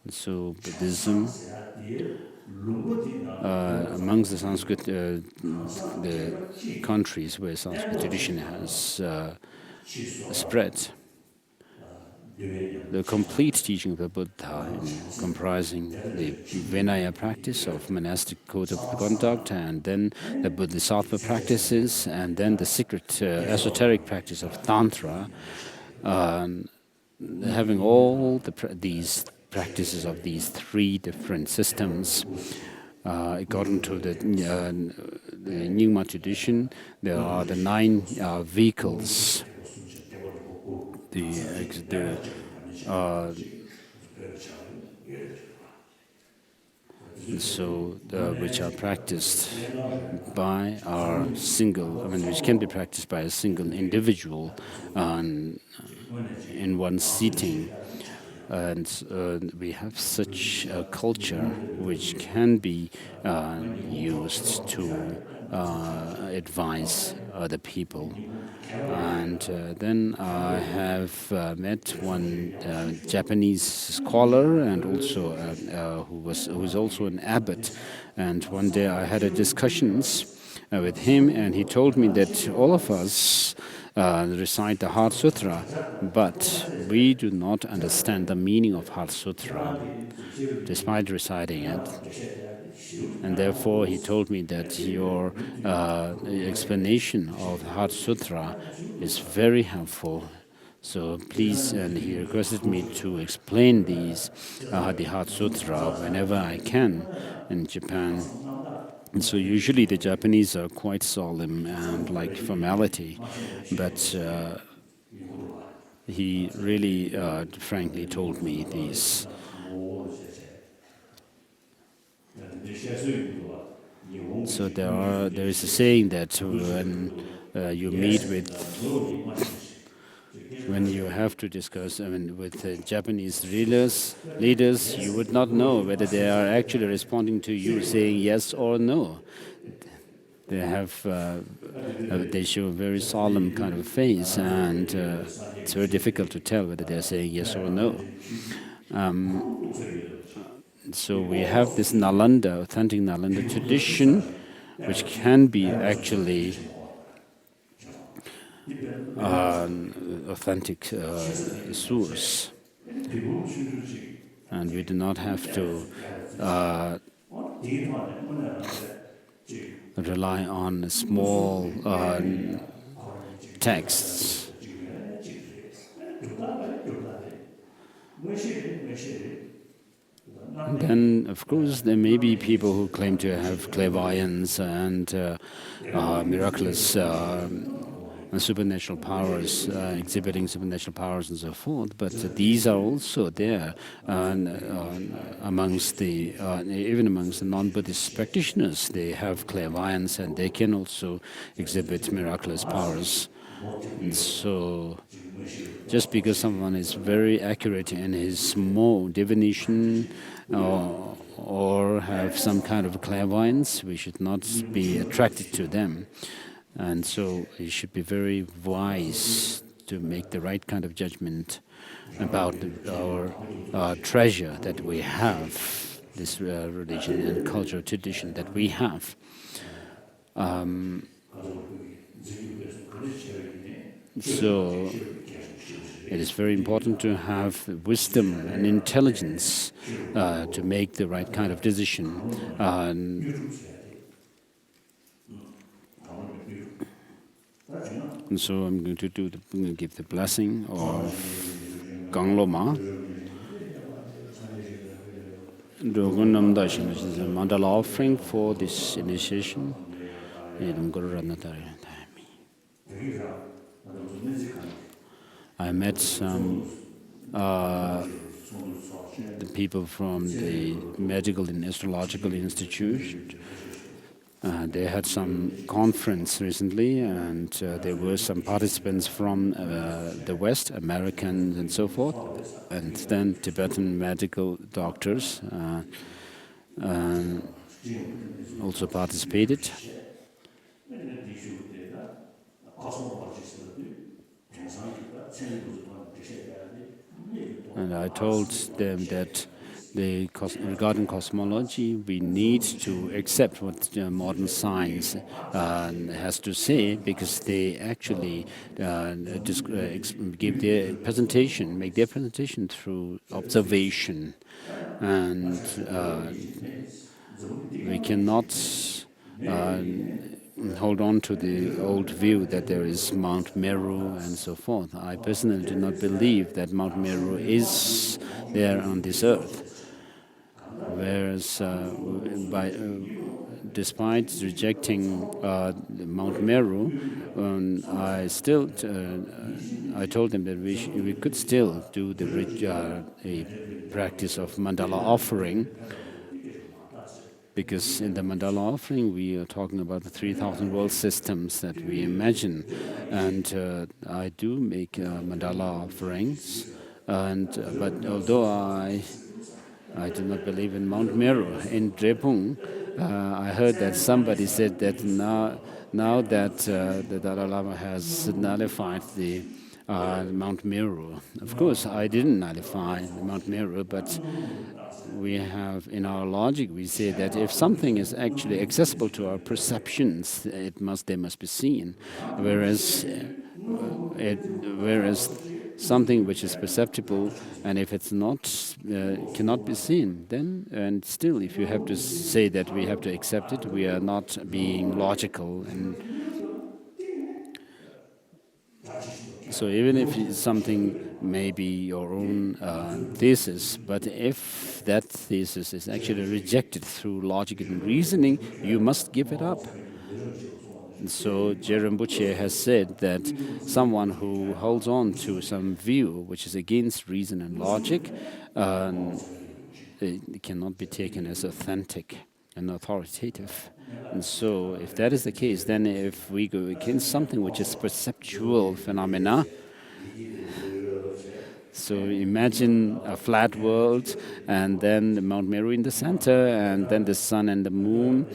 So Buddhism, amongst the Sanskrit, the countries where Sanskrit tradition has spread, the complete teaching of the Buddha, comprising the Vinaya practice of monastic code of conduct, and then the Bodhisattva practices, and then the secret esoteric practice of Tantra, having all these practices of these three different systems. According to the Nyingma tradition, there are the 9 vehicles. Which are practiced by our single, which can be practiced by a single individual in one sitting. And we have such a culture which can be used to advise other people. And then I have met one Japanese scholar, and also who is also an abbot. And one day I had a discussions with him, and he told me that all of us recite the Heart Sutra, but we do not understand the meaning of Heart Sutra, despite reciting it. And therefore, he told me that your explanation of the Heart Sutra is very helpful. So please, and he requested me to explain the Heart Sutra whenever I can in Japan. And so usually the Japanese are quite solemn and like formality, but he really frankly told me these. So there is a saying that when you meet with, when you have to discuss, with Japanese leaders, you would not know whether they are actually responding to you saying yes or no. They show a very solemn kind of face, and it's very difficult to tell whether they're saying yes or no. So we have this Nalanda, authentic Nalanda tradition, which can be actually authentic source. And we do not have to rely on a small texts. And then, of course, there may be people who claim to have clairvoyance and miraculous supernatural powers, exhibiting supernatural powers and so forth. But these are also there amongst even amongst the non-Buddhist practitioners. They have clairvoyance and they can also exhibit miraculous powers. And so, just because someone is very accurate in his small divination or have some kind of clairvoyance, we should not be attracted to them. And so we should be very wise to make the right kind of judgment about our treasure that we have, this religion and cultural tradition that we have. So it is very important to have wisdom and intelligence to make the right kind of decision. And so I'm going to give the blessing of Lama. Mandala offering for this initiation. I met some the people from the Medical and Astrological Institute. They had some conference recently, and there were some participants from the West, Americans and so forth, and then Tibetan medical doctors also participated. And I told them that regarding cosmology, we need to accept what modern science has to say, because they actually give their presentation, make their presentation through observation, and we cannot hold on to the old view that there is Mount Meru and so forth. I personally do not believe that Mount Meru is there on this earth. Whereas, despite rejecting Mount Meru, I told them that we could still do a practice of mandala offering, because in the mandala offering we are talking about the 3,000 world systems that we imagine, and I do make mandala offerings, but although I do not believe in Mount Meru. In Drepung, I heard that somebody said that now that the Dalai Lama has nullified the Mount Meru. Of course, I didn't nullify Mount Meru, but we have, in our logic, we say that if something is actually accessible to our perceptions, they must be seen. Whereas something which is perceptible, and if it's not, cannot be seen, then, and still, if you have to say that we have to accept it, we are not being logical. And so even if something may be your own thesis, but if that thesis is actually rejected through logic and reasoning, you must give it up. And so Rinpoche has said that someone who holds on to some view which is against reason and logic it cannot be taken as authentic and authoritative. And so if that is the case, then if we go against something which is perceptual phenomena, so imagine a flat world, and then the Mount Meru in the center, and then the sun and the moon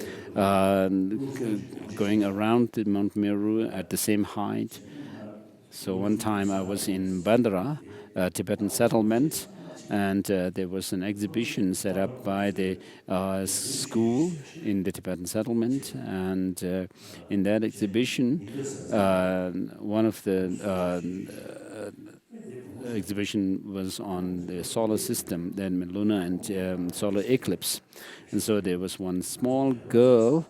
going around the Mount Meru at the same height. So one time I was in Bandara, a Tibetan settlement, and there was an exhibition set up by the school in the Tibetan settlement, and in that exhibition, one of the exhibition was on the solar system, then lunar and solar eclipse. And so there was one small girl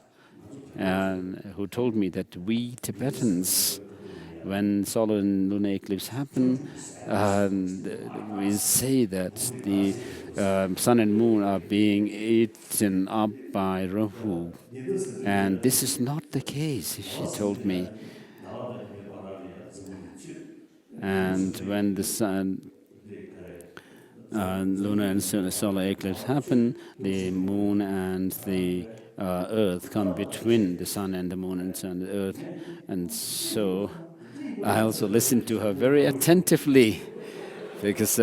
who told me that we Tibetans when solar and lunar eclipse happen, we say that the sun and moon are being eaten up by Rahu. And this is not the case, she told me. And when the sun, lunar and solar eclipse happen, the moon and the earth come between the sun and the moon and sun and the earth. And so I also listened to her very attentively because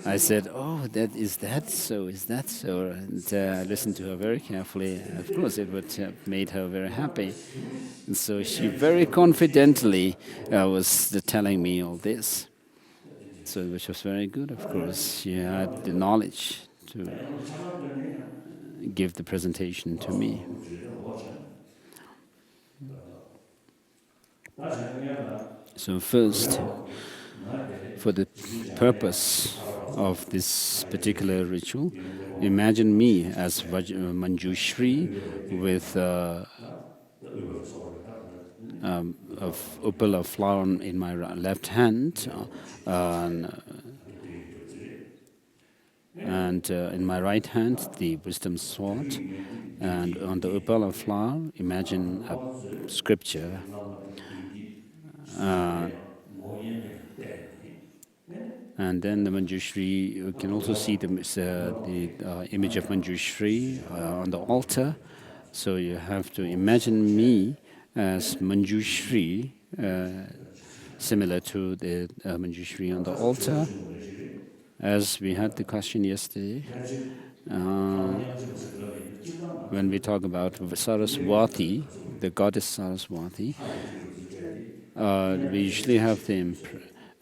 I said, "Oh, is that so? Is that so?" And I listened to her very carefully. Of course, it would have made her very happy. And so she very confidently was telling me all this. So, which was very good, of course. She had the knowledge to give the presentation to me. So first, for the purpose of this particular ritual, imagine me as Manjushri with a upala flower in my left hand, and in my right hand the wisdom sword, and on the upala flower imagine a scripture. And then the Manjushri, you can also see the image of Manjushri on the altar. So you have to imagine me as Manjushri, similar to the Manjushri on the altar. As we had the question yesterday, when we talk about Saraswati, the goddess Saraswati, we usually have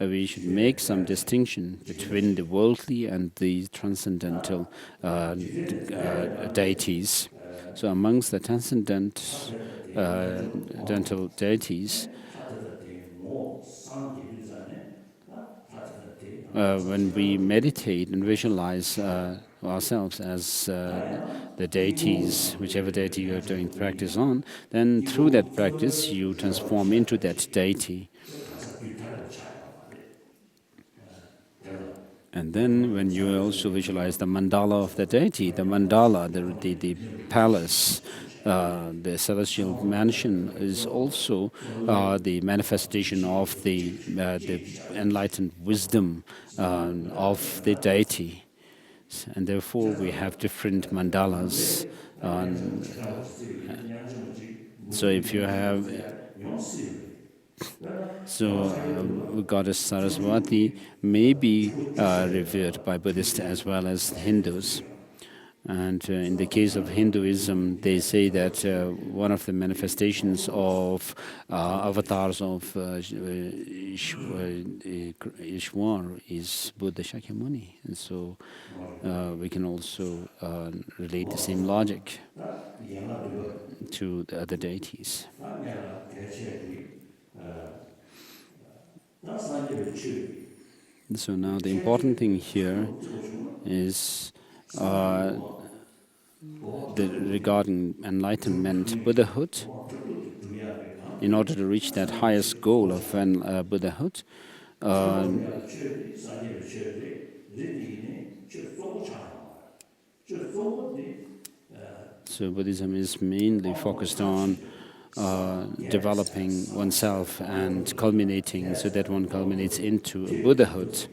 we should make some distinction between the worldly and the transcendental deities. So amongst the transcendental deities, when we meditate and visualize ourselves as the deities, whichever deity you are doing practice on, then through that practice you transform into that deity. And then when you also visualize the mandala of the deity, the mandala, the palace, the celestial mansion is also the manifestation of the enlightened wisdom of the deity. And therefore we have different mandalas. So if you have... Goddess Saraswati may be revered by Buddhists as well as Hindus. And in the case of Hinduism, they say that one of the manifestations of avatars of Ishwar is Buddha Shakyamuni. And so we can also relate the same logic to the other deities. So now the important thing here is regarding enlightenment, Buddhahood. In order to reach that highest goal of Buddhahood, so Buddhism is mainly focused on developing oneself and culminating so that one culminates into a Buddhahood.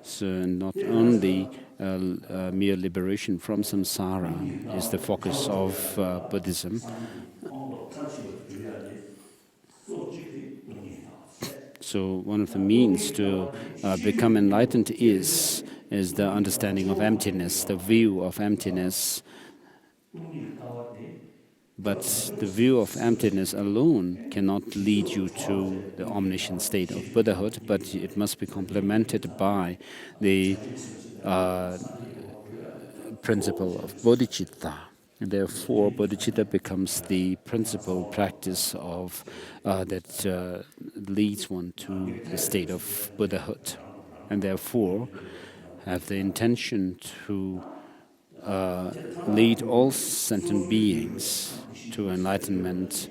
So not only mere liberation from samsara is the focus of Buddhism. So one of the means to become enlightened is the understanding of emptiness, the view of emptiness. But the view of emptiness alone cannot lead you to the omniscient state of Buddhahood, but it must be complemented by the principle of bodhicitta. And therefore, bodhicitta becomes the principal practice of that leads one to the state of Buddhahood. And therefore, have the intention to lead all sentient beings to enlightenment.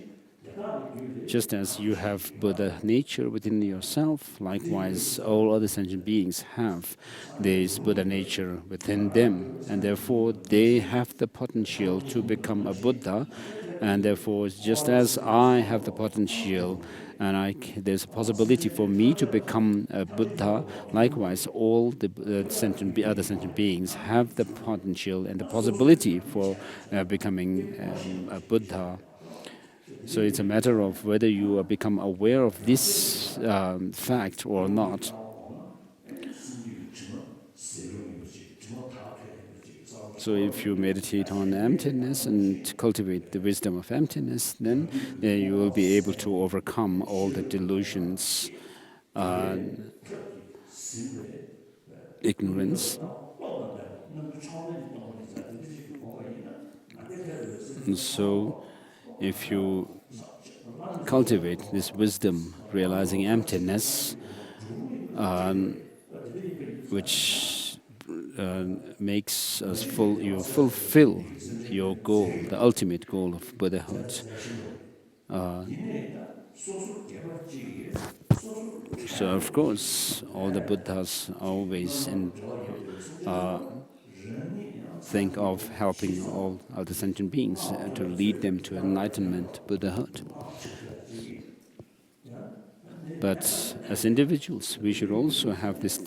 Just as you have Buddha nature within yourself, likewise all other sentient beings have this Buddha nature within them, and therefore they have the potential to become a Buddha. And therefore, just as I have the potential and there's a possibility for me to become a Buddha, likewise all the other sentient beings have the potential and the possibility for becoming a Buddha. So it's a matter of whether you become aware of this fact or not. So if you meditate on emptiness and cultivate the wisdom of emptiness, then you will be able to overcome all the delusions, ignorance. And so if you cultivate this wisdom, realizing emptiness, which makes us you fulfill your goal, the ultimate goal of Buddhahood. So of course, all the Buddhas always think of helping all other sentient beings to lead them to enlightenment, Buddhahood. But as individuals, we should also have this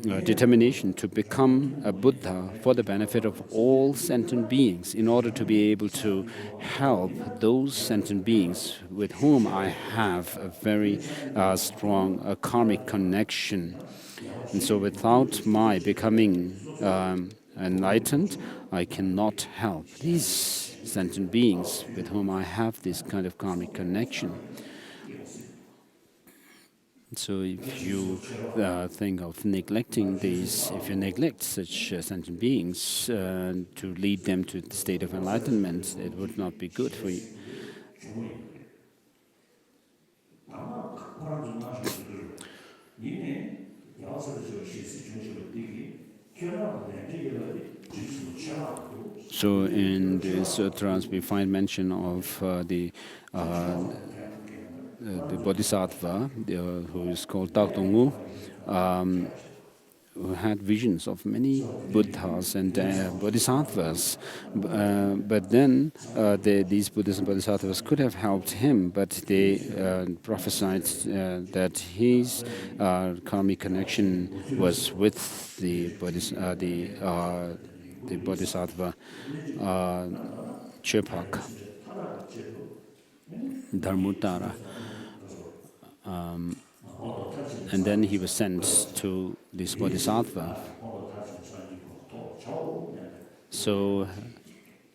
determination to become a Buddha for the benefit of all sentient beings, in order to be able to help those sentient beings with whom I have a very strong karmic connection. And so without my becoming enlightened, I cannot help these sentient beings with whom I have this kind of karmic connection. So if you think of neglecting these, if you neglect such sentient beings to lead them to the state of enlightenment, it would not be good for you. So in the sutras we find mention of the bodhisattva, who is called Dagdongwu, who had visions of many Buddhas and bodhisattvas. But then these Buddhas and bodhisattvas could have helped him, but they prophesied that his karmic connection was with the bodhisattva Chepak, Dharmuttara. And then he was sent to this bodhisattva. So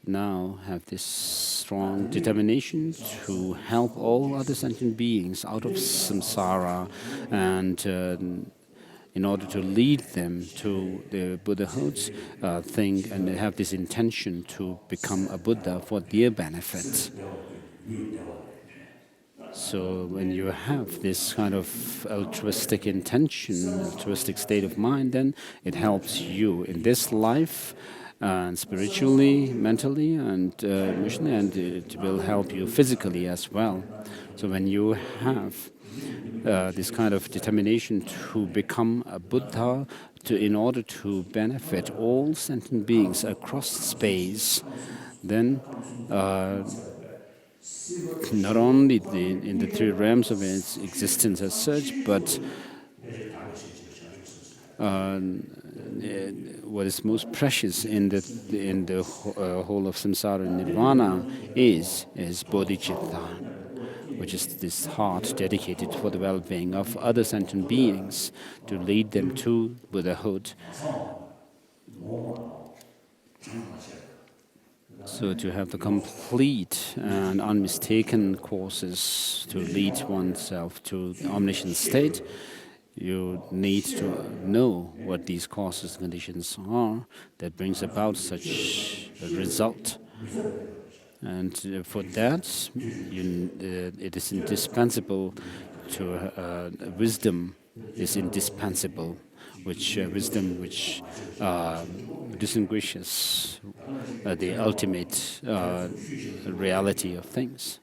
now have this strong determination to help all other sentient beings out of samsara, and in order to lead them to the Buddhahood, think and have this intention to become a Buddha for their benefit. So when you have this kind of altruistic intention, altruistic state of mind, then it helps you in this life, and spiritually, mentally, and emotionally, and it will help you physically as well. So when you have this kind of determination to become a Buddha, in order to benefit all sentient beings across space, then not only in the three realms of its existence as such, but what is most precious in the whole of samsara and nirvana is bodhicitta, which is this heart dedicated for the well-being of other sentient beings, to lead them to Buddhahood. So to have the complete and unmistaken courses to lead oneself to the omniscient state, you need to know what these causes and conditions are that brings about such a result. And for that, it is indispensable to wisdom is indispensable, wisdom which distinguishes the ultimate reality of things.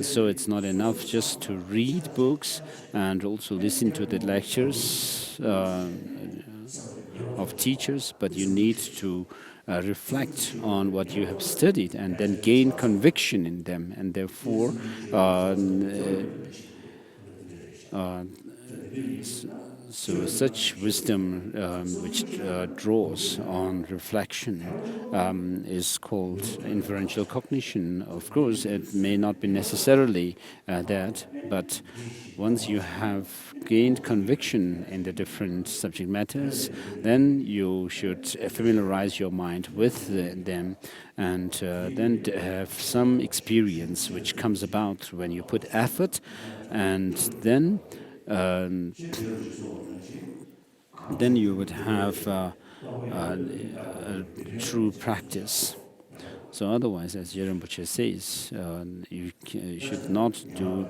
So it's not enough just to read books and also listen to the lectures of teachers, but you need to reflect on what you have studied and then gain conviction in them, and therefore so such wisdom which draws on reflection is called inferential cognition. Of course, it may not be necessarily that, but once you have gained conviction in the different subject matters, then you should familiarize your mind with them, and then have some experience which comes about when you put effort, and then you would have a true practice. So otherwise, as Rinpoche says, you should not do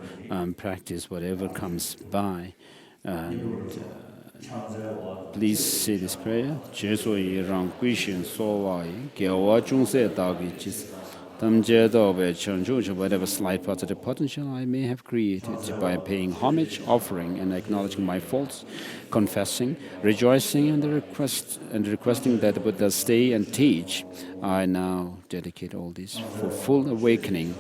practice whatever comes by. And please say this prayer. Whatever slight positive potential I may have created, by paying homage, offering, and acknowledging my faults, confessing, rejoicing, and requesting that the Buddha stay and teach, I now dedicate all this for full awakening.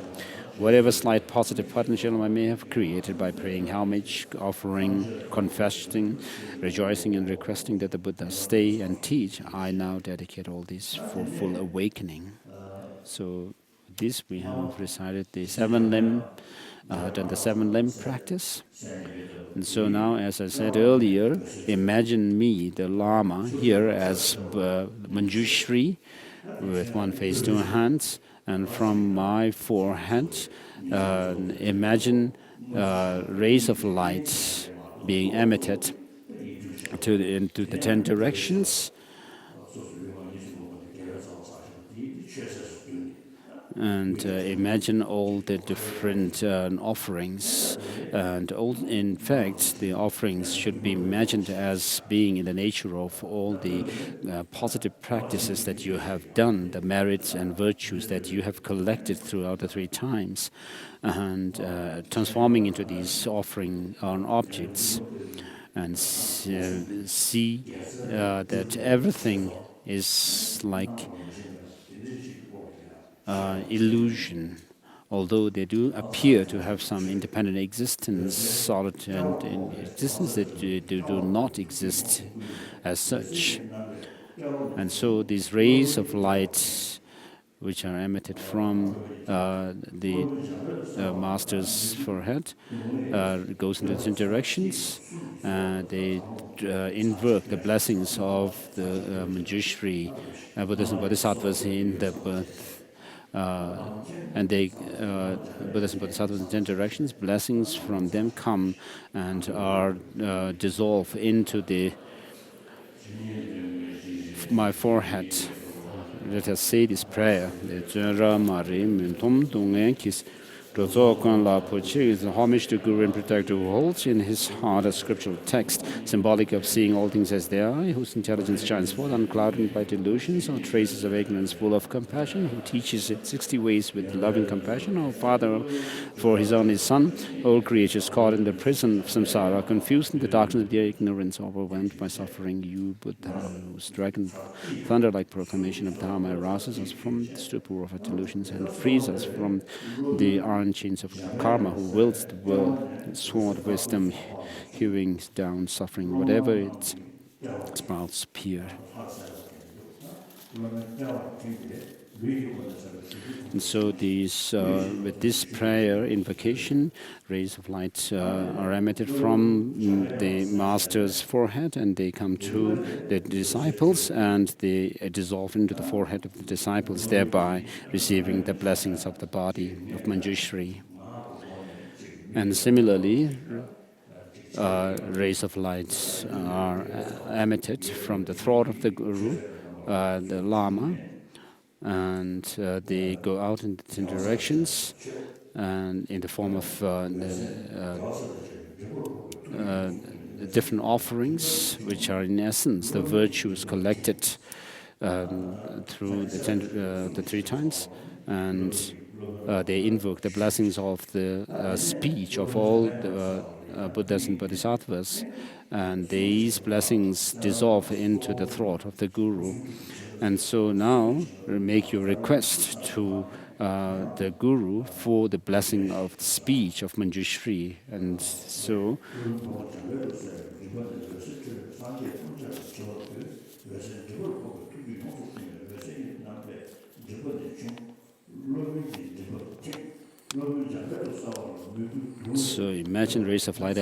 Whatever slight positive potential I may have created by paying homage, offering, confessing, rejoicing, and requesting that the Buddha stay and teach, I now dedicate all this for full awakening. So this we have recited the seven limb, done the seven limb practice. And so now, as I said earlier, imagine me, the Lama, here as Manjushri, with one face, two hands, and from my forehead, imagine rays of light being emitted into the 10 directions. And imagine all the different offerings. And in fact, the offerings should be imagined as being in the nature of all the positive practices that you have done, the merits and virtues that you have collected throughout the 3 times, and transforming into these offering on objects. And see that everything is like illusion, although they do appear to have some independent existence, solid and in existence, that they do not exist as such. And so these rays of light which are emitted from the master's forehead goes into different directions. They invoke the blessings of the Manjushri Buddhas and Bodhisattvas in the birth. And they, Buddhas and Bodhisattvas in 10 directions, blessings from them come and are dissolved into my forehead. Let us say this prayer. Is homage to Guru and Protector who holds in his heart a scriptural text, symbolic of seeing all things as they are, whose intelligence shines forth unclouded by delusions or traces of ignorance, full of compassion, who teaches it 60 ways with loving compassion. O Father, for his only Son, all creatures caught in the prison of samsara, confused in the darkness of their ignorance, overwhelmed by suffering, you, Buddha, whose dragon thunder-like proclamation of Dharma arouses us from the stupor of our delusions and frees us from the iron chains of karma, who wills the world, sword wisdom, hewing down suffering, whatever it sprouts pure. And so these, with this prayer invocation, rays of light are emitted from the master's forehead, and they come to the disciples, and they dissolve into the forehead of the disciples, thereby receiving the blessings of the body of Manjushri. And similarly, rays of light are emitted from the throat of the Guru, the Lama, and they go out in 10 directions, and in the form of different offerings, which are in essence the virtues collected through the 3 times, and they invoke the blessings of the speech of all the Buddhas and Bodhisattvas, and these blessings dissolve into the throat of the Guru. And so now make your request to the Guru for the blessing of the speech of Manjushri. And so imagine rays of light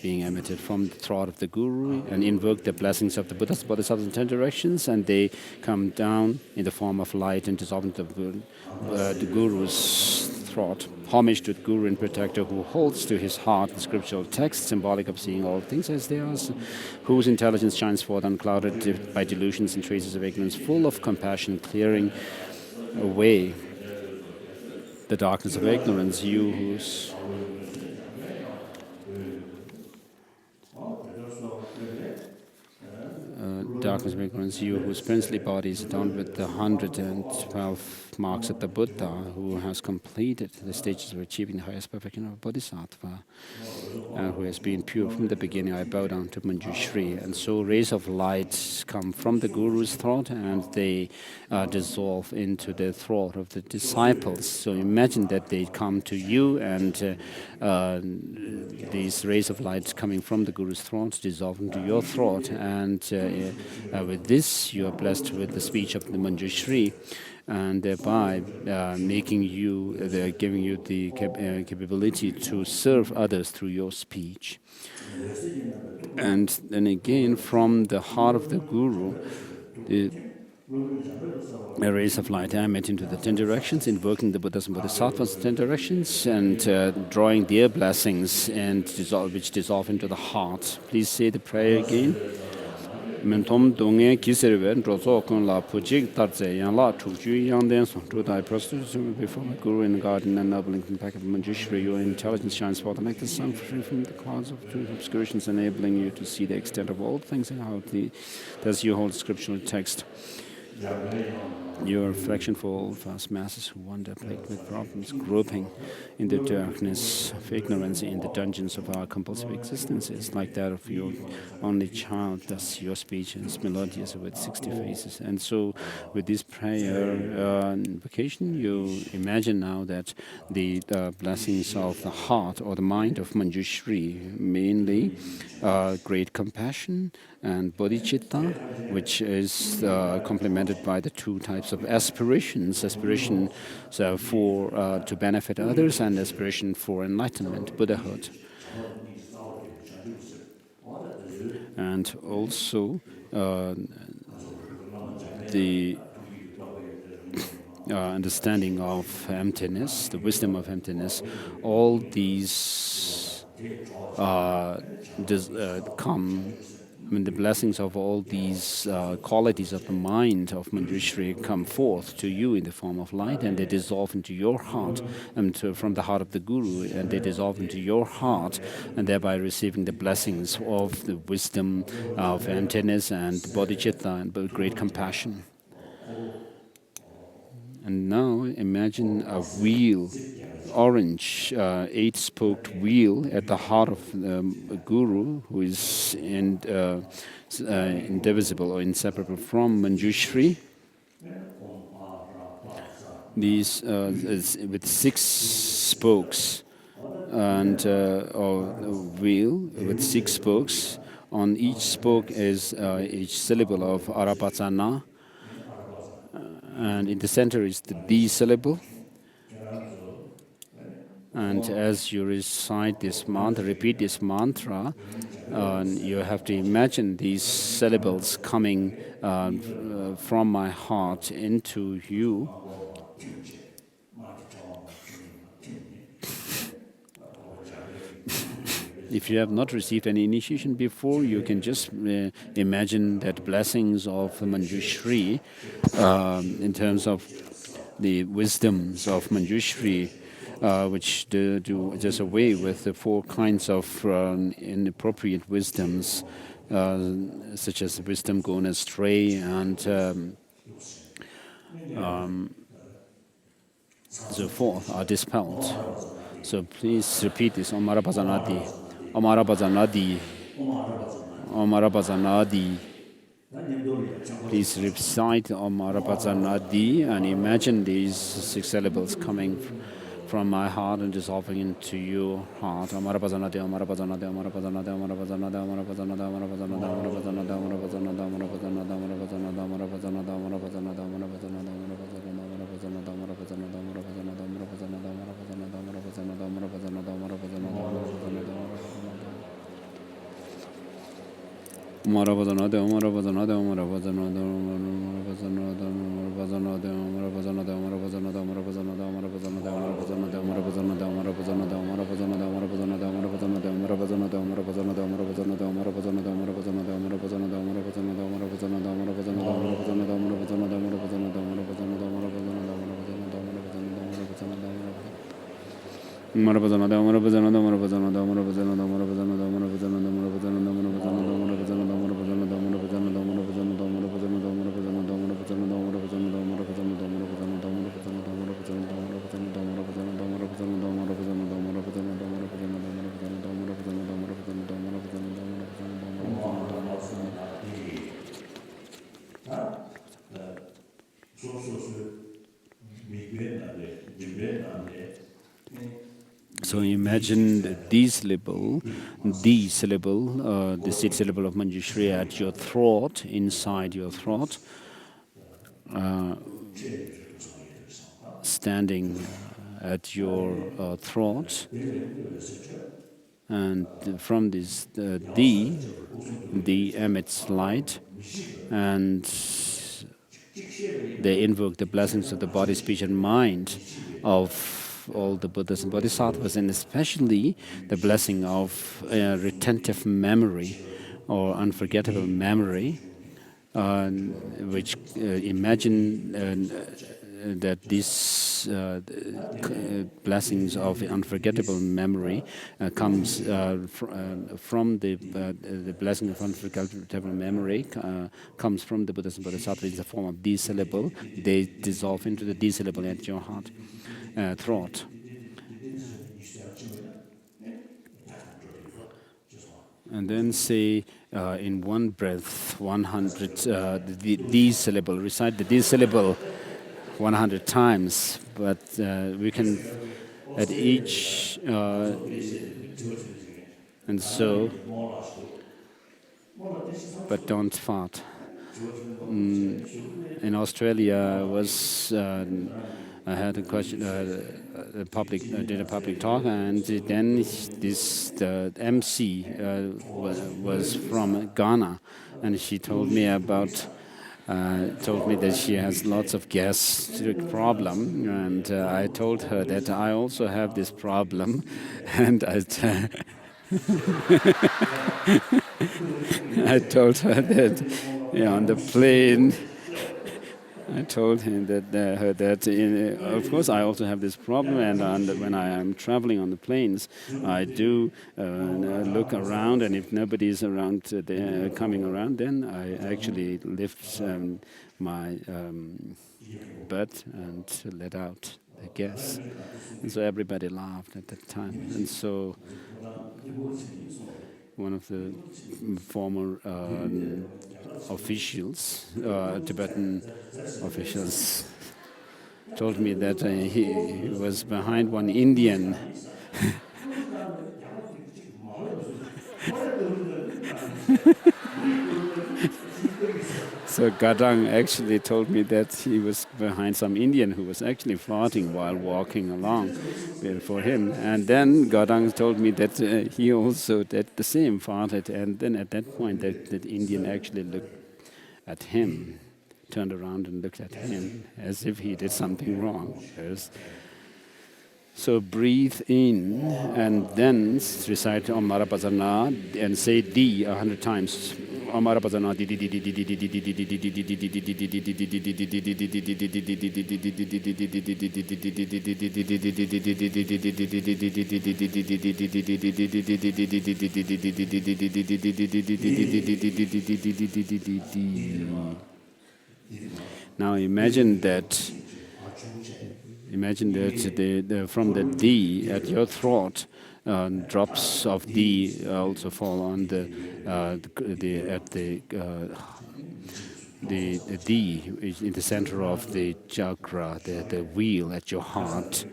being emitted from the throat of the Guru and invoke the blessings of the Buddhas, Bodhisattvas in 10 directions, and they come down in the form of light and dissolve into the Guru's throat. Homage to the Guru and Protector who holds to his heart the scriptural text, symbolic of seeing all things as they are, whose intelligence shines forth unclouded by delusions and traces of ignorance, full of compassion, clearing away the darkness of ignorance, you whose darkness of ignorance, you whose princely body is adorned with the 112 marks of the Buddha, who has completed the stages of achieving the highest perfection of Bodhisattva, and who has been pure from the beginning. I bow down to Manjushri. And so rays of light come from the Guru's throat, and they dissolve into the throat of the disciples. So imagine that they come to you, and these rays of light coming from the Guru's throat dissolve into your throat, and with this you are blessed with the speech of the Manjushri, and thereby giving you the capability to serve others through your speech. And then again, from the heart of the Guru, the rays of light emit into the 10 directions, invoking the Buddhas and Bodhisattvas in 10 directions, and drawing their blessings, and which dissolve into the heart. Please say the prayer again. Mentom donge kiserve rozo kon la pujik tarze yang la chuju yang den so to die prostitute before the Guru in the garden, and enabling the pack of Manjushri. Your intelligence shines forth like the sun, free from the clouds of truth obscurations, enabling you to see the extent of all things and how does you hold scriptural text. Your reflection for all vast masses who wander plagued with problems, groping in the darkness of ignorance in the dungeons of our compulsive existences, like that of your only child. Thus your speech is melodious with 60 faces. And so with this prayer invocation, you imagine now that the blessings of the heart or the mind of Manjushri, mainly great compassion and bodhicitta, which is complemented by the 2 types of aspirations for to benefit others, and aspiration for enlightenment, Buddhahood. And also the understanding of emptiness, the wisdom of emptiness. All these come. The blessings of all these qualities of the mind of Manjushri come forth to you in the form of light, and they dissolve into your heart, and from the heart of the Guru, and they dissolve into your heart, and thereby receiving the blessings of the wisdom of emptiness and bodhicitta and great compassion. And now imagine a wheel, orange, 8-spoked wheel at the heart of the Guru, who is indivisible or inseparable from Manjushri. These with 6 spokes, and a wheel with 6 spokes. On each spoke is each syllable of Arapatana, and in the center is the D syllable. And as you recite this mantra, repeat this mantra, you have to imagine these syllables coming from my heart into you. If you have not received any initiation before, you can just imagine that blessings of Manjushri in terms of the wisdoms of Manjushri, which does away with the 4 kinds of inappropriate wisdoms, such as wisdom gone astray, and so forth are dispelled. So please repeat this. Om Marabazanadi, Om Marabazanadi, Om Marabazanadi. Please recite Om Marabazanadi and imagine these 6 syllables coming from my heart and dissolving into your heart. Om Marabazanadi, Om Marabazanadi, Om Marabazanadi, Om Marabazanadi, Om Marabazanadi, Om Marabazanadi, Om Marabazanadi, Om Marabazanadi, Om Marabazanadi, Om Marabazanadi, Om Marabazanadi, Om Marabazanadi, Om Marabazanadi, Om So imagine the D syllable, the seed syllable of Manjushri at your throat, inside your throat, standing at your throat, and from this D emits light, and they invoke the blessings of the body, speech, and mind of all the Buddhas and Bodhisattvas, and especially the blessing of retentive memory or unforgettable memory, which imagine that these blessings of unforgettable memory comes from the blessing of unforgettable memory comes from the Buddhas and Bodhisattvas in the form of D syllable. They dissolve into the D syllable at your heart. Throat. And then say in one breath 100 the D syllable. Recite the D syllable 100 times, but we can at each and so, but don't fart. In Australia I had a question. Did a public talk, and then the MC was from Ghana, and she told me that she has lots of gastric problem, and I told her that I also have this problem, and I told her that on the plane. I told him that of course I also have this problem, and when I am traveling on the planes, I do look around, and if nobody is around, coming around, then I actually lift my butt and let out the gas. And so everybody laughed at that time. And so one of the former officials, Tibetan officials, told me that he was behind one Indian. So Gadang actually told me that he was behind some Indian who was actually farting while walking along before him. And then Gadang told me that he also did the same, farted. And then at that point, that Indian actually looked at him, turned around and looked at him as if he did something wrong. So breathe in and then recite Om Marabazana and say D 100 times. Now imagine that from the D at your throat, drops of D also fall on the D is in the center of the chakra, the wheel at your heart,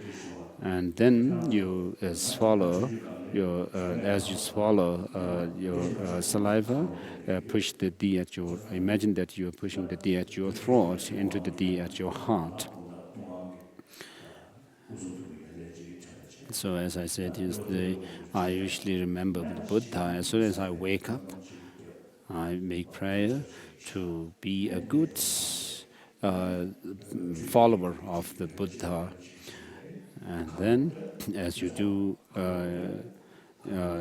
and then you swallow your as you swallow your saliva, push the D at your. Imagine that you are pushing the D at your throat into the D at your heart. So as I said yesterday, I usually remember the Buddha. As soon as I wake up, I make prayer to be a good follower of the Buddha. And then, as you do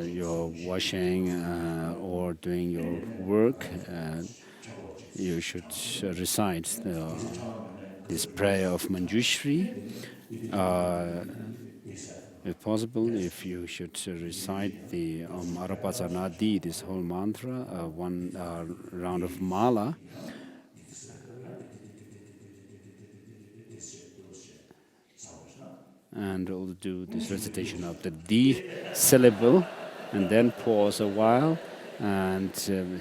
your washing or doing your work, you should recite this prayer of Manjushri. If possible, if you should recite the Arapasanadi, this whole mantra, one round of mala, and also do this recitation of the D syllable, and then pause a while, and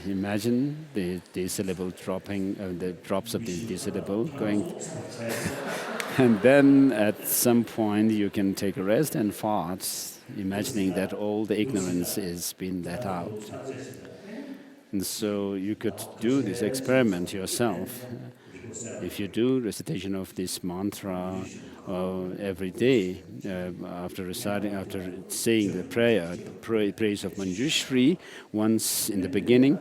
imagine the D syllable dropping, the drops of the D syllable going. And then at some point you can take a rest and fast, imagining that all the ignorance has been let out. And so you could do this experiment yourself. If you do recitation of this mantra every day, after saying the praise of Manjushri once in the beginning,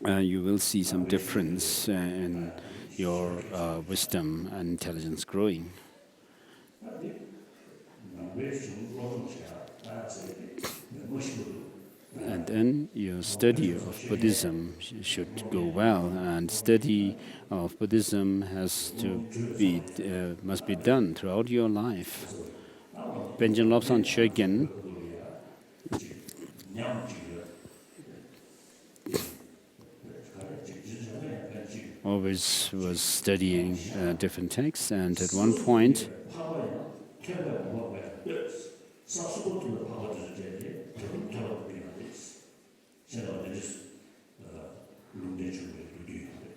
you will see some difference in your wisdom and intelligence growing. And then your study of Buddhism should go well, and study of Buddhism must be done throughout your life. Benjamin Lobsang Chogyam always was studying different texts, and at one point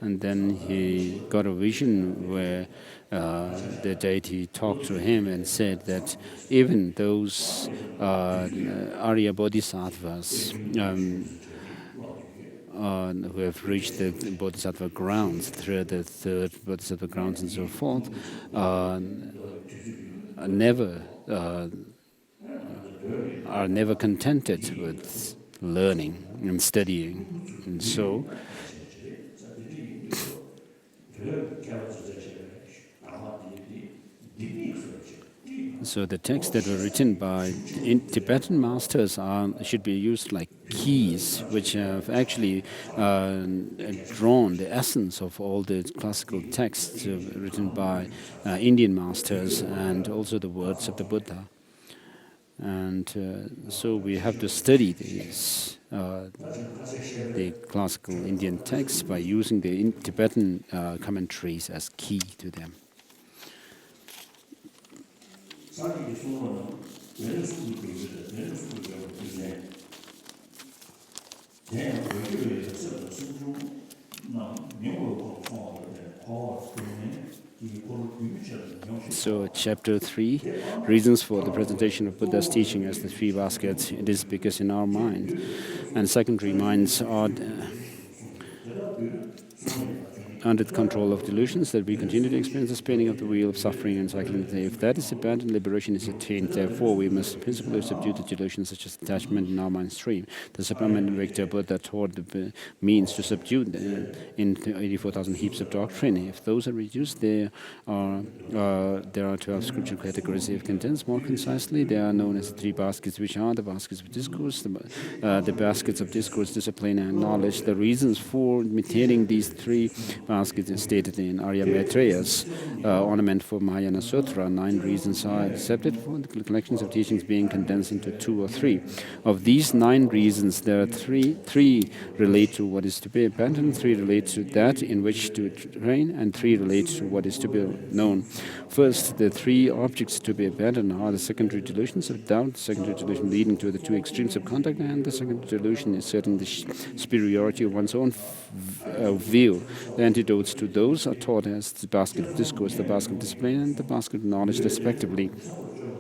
and then he got a vision where the deity talked to him and said that even those Arya Bodhisattvas who have reached the Bodhisattva grounds, through the third Bodhisattva grounds and so forth, are never contented with learning and studying. And so the texts that were written by Tibetan masters should be used like keys, which have actually drawn the essence of all the classical texts written by Indian masters, and also the words of the Buddha. And so we have to study these the classical Indian texts by using the Tibetan commentaries as key to them. So, chapter 3, reasons for the presentation of Buddha's teaching as the three baskets. It is because in our mind and secondary minds under the control of delusions, that we continue to experience the spinning of the wheel of suffering and cycling. If that is abandoned, liberation is attained. Therefore, we must principally subdue the delusions such as attachment in our mind stream. The supplement Victor Buddha taught the means to subdue in 84,000 heaps of doctrine. If those are reduced, there are 12 scripture categories. If condensed more concisely, they are known as the three baskets, which are the baskets of discourse, the baskets of discourse, discipline, and knowledge. The reasons for maintaining these three baskets is stated in Arya Maitreya's ornament for Mahayana Sutra. 9 reasons are accepted for the collections of teachings being condensed into 2 or 3. Of these 9 reasons, there are three relate to what is to be abandoned, 3 relate to that in which to train, and 3 relate to what is to be known. First, the 3 objects to be abandoned are the secondary delusions of doubt, the secondary delusion leading to the 2 extremes of conduct, and the secondary delusion asserting the superiority of one's own view. The antidotes to those are taught as the basket of discourse, the basket of discipline, and the basket of knowledge, respectively.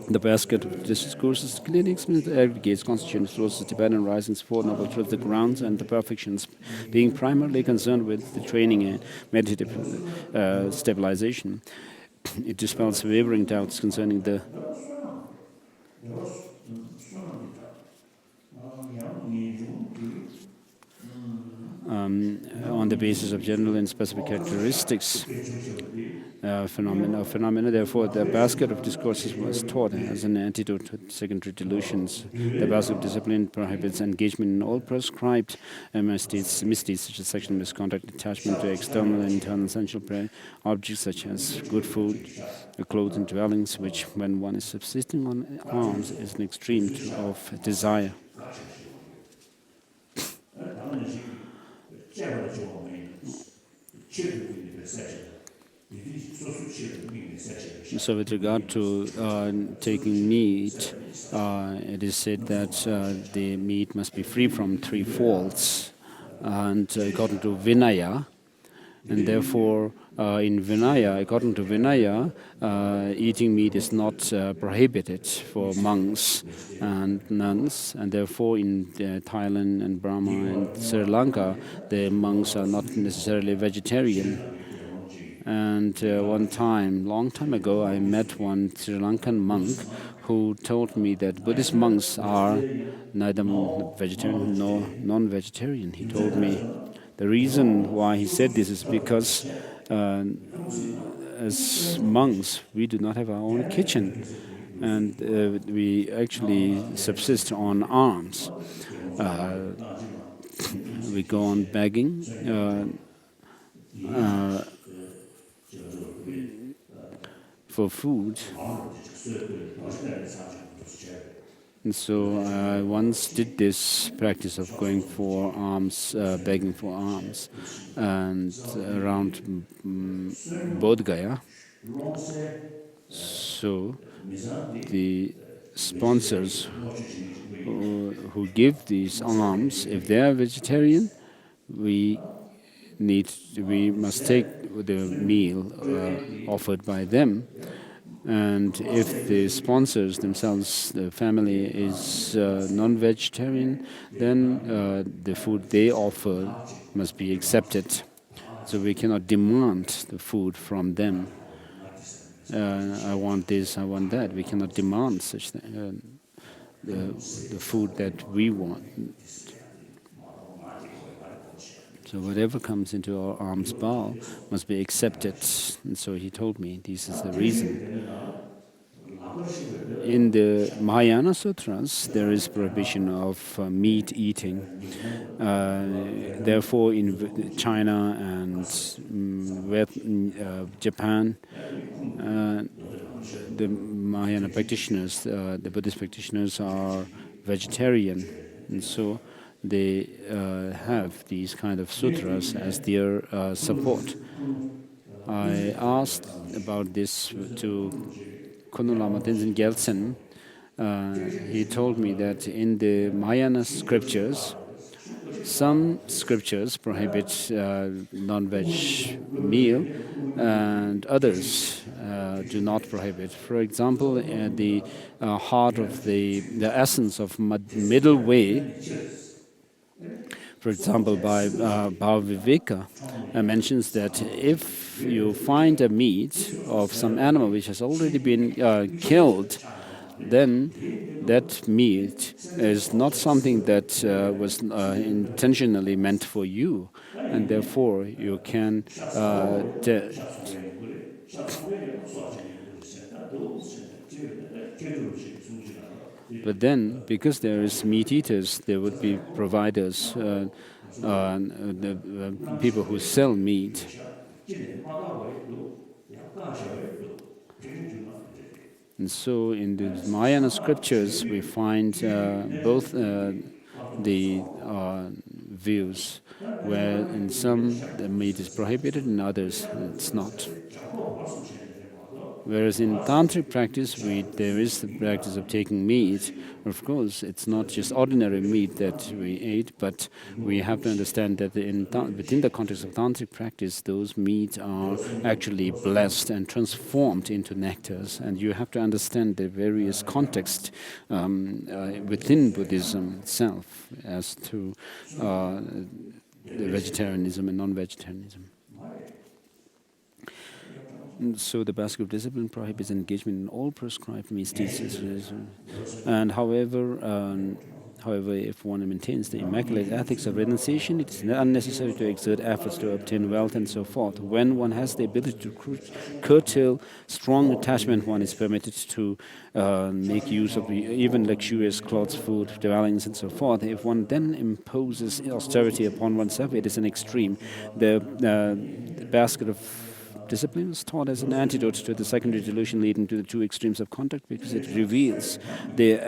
The basket of discourses clearly explains the aggregates, constituent sources, Tibetan risings, 4 noble truths, the grounds, and the perfections, being primarily concerned with the training and meditative stabilization. It dispels wavering doubts concerning the on the basis of general and specific characteristics phenomena. Therefore, the basket of discourses was taught as an antidote to secondary delusions. The basket of discipline prohibits engagement in all prescribed misdeeds such as sexual misconduct, attachment to external and internal essential objects such as good food, clothes, and dwellings, which, when one is subsisting on alms, is an extreme of desire. So with regard to taking meat, it is said that the meat must be free from 3 faults, and according to Vinaya, and therefore in Vinaya, according to Vinaya, eating meat is not prohibited for monks and nuns, and therefore in Thailand and Burma and Sri Lanka, the monks are not necessarily vegetarian. And one time, long time ago, I met one Sri Lankan monk who told me that Buddhist monks are neither vegetarian nor non-vegetarian. He told me the reason why he said this is because as monks, we do not have our own kitchen, and we actually subsist on alms. We go on begging. For food. And so I once did this practice of going for alms, begging for alms, and around Bodh Gaya. So the sponsors who give these alms, if they are vegetarian, we must take the meal offered by them, and if the sponsors themselves, the family, is non-vegetarian, then the food they offer must be accepted. So we cannot demand the food from them. I want this, I want that. We cannot demand such the food that we want. So whatever comes into our alms bowl must be accepted. And so he told me this is the reason. In the Mahayana Sutras, there is prohibition of meat eating. Therefore, in China and Japan, the Mahayana practitioners, the Buddhist practitioners, are vegetarian. And so they have these kind of sutras as their support. I asked about this to Kunu Lama Tenzin Gyaltsen. He told me that in the Mahayana scriptures, some scriptures prohibit non-veg meal, and others do not prohibit. For example, the heart of the essence of middle way. for example, by Bhaviveka, mentions that if you find a meat of some animal which has already been killed, then that meat is not something that was intentionally meant for you, and therefore you can but then, because there is meat eaters, there would be providers, the people who sell meat. And so in the Mahayana scriptures, we find both the views, where in some the meat is prohibited, in others it's not. Whereas in tantric practice, there is the practice of taking meat. Of course, it's not just ordinary meat that we eat, but we have to understand that within the context of tantric practice, those meats are actually blessed and transformed into nectars. And you have to understand the various contexts within Buddhism itself as to the vegetarianism and non-vegetarianism. So the basket of discipline prohibits engagement in all prescribed misdeeds. And however, if one maintains the immaculate ethics of renunciation, it is unnecessary to exert efforts to obtain wealth and so forth. When one has the ability to curtail strong attachment, one is permitted to make use of even luxurious clothes, food, dwellings, and so forth. If one then imposes austerity upon oneself, it is an extreme. The basket of discipline is taught as an antidote to the secondary delusion leading to the two extremes of conduct, because it reveals the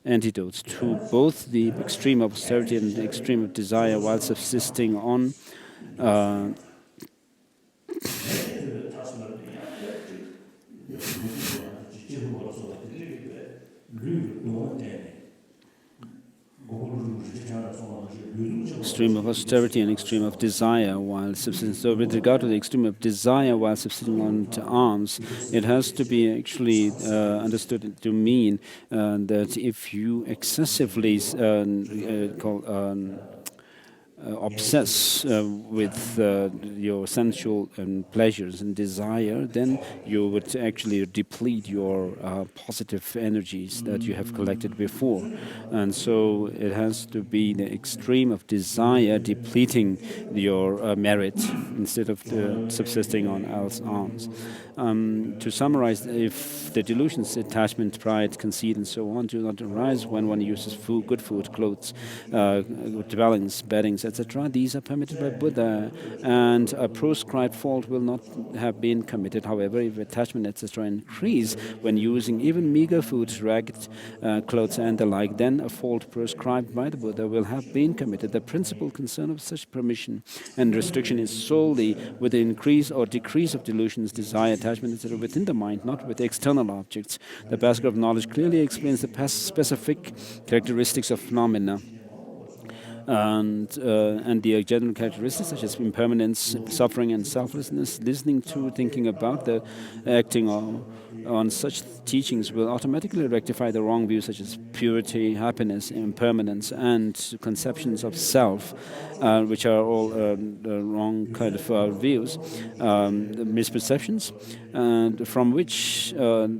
antidotes to both the extreme of austerity and the extreme of desire while subsisting on extreme of austerity and extreme of desire while subsisting. So with regard to the extreme of desire while subsisting on alms, it has to be actually understood to mean that if you excessively obsess with your sensual pleasures and desire, then you would actually deplete your positive energies that you have collected before. And so it has to be the extreme of desire depleting your merit instead of subsisting on alms. To summarize, if the delusions, attachment, pride, conceit, and so on do not arise when one uses food, good food, clothes, dwellings, beddings, etc., these are permitted by Buddha, and a proscribed fault will not have been committed. However, if attachment, etc., increase when using even meager food, ragged clothes, and the like, then a fault prescribed by the Buddha will have been committed. The principal concern of such permission and restriction is solely with the increase or decrease of delusions, desire, attachment, etc., within the mind, not with external objects. The basket of knowledge clearly explains the specific characteristics of phenomena and the general characteristics such as impermanence, suffering, and selflessness. Listening to, thinking about, the acting on such teachings will automatically rectify the wrong views such as purity, happiness, impermanence, and conceptions of self, which are all the wrong kind of views, misperceptions, and from which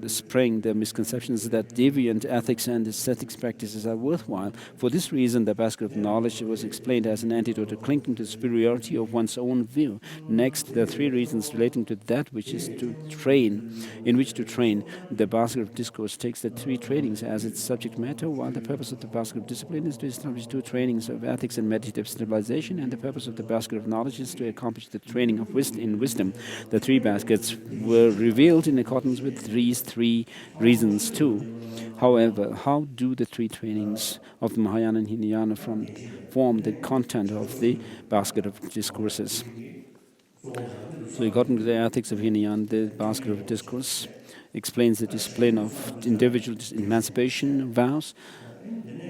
spring the misconceptions that deviant ethics and aesthetics practices are worthwhile. For this reason, the basket of knowledge was explained as an antidote to clinging to the superiority of one's own view. Next, there are three reasons relating to that which is to train, in which to train. The basket of discourse takes the three trainings as its subject matter, while the purpose of the basket of discipline is to establish two trainings of ethics and meditative stabilization, and the purpose of the basket of knowledge is to accomplish the training of wisdom. The three baskets were revealed in accordance with these three reasons too. However, how do the three trainings of the Mahayana and Hinayana form the content of the basket of discourses? So according to the ethics of Hinayana, the basket of discourse explains the discipline of individual emancipation vows,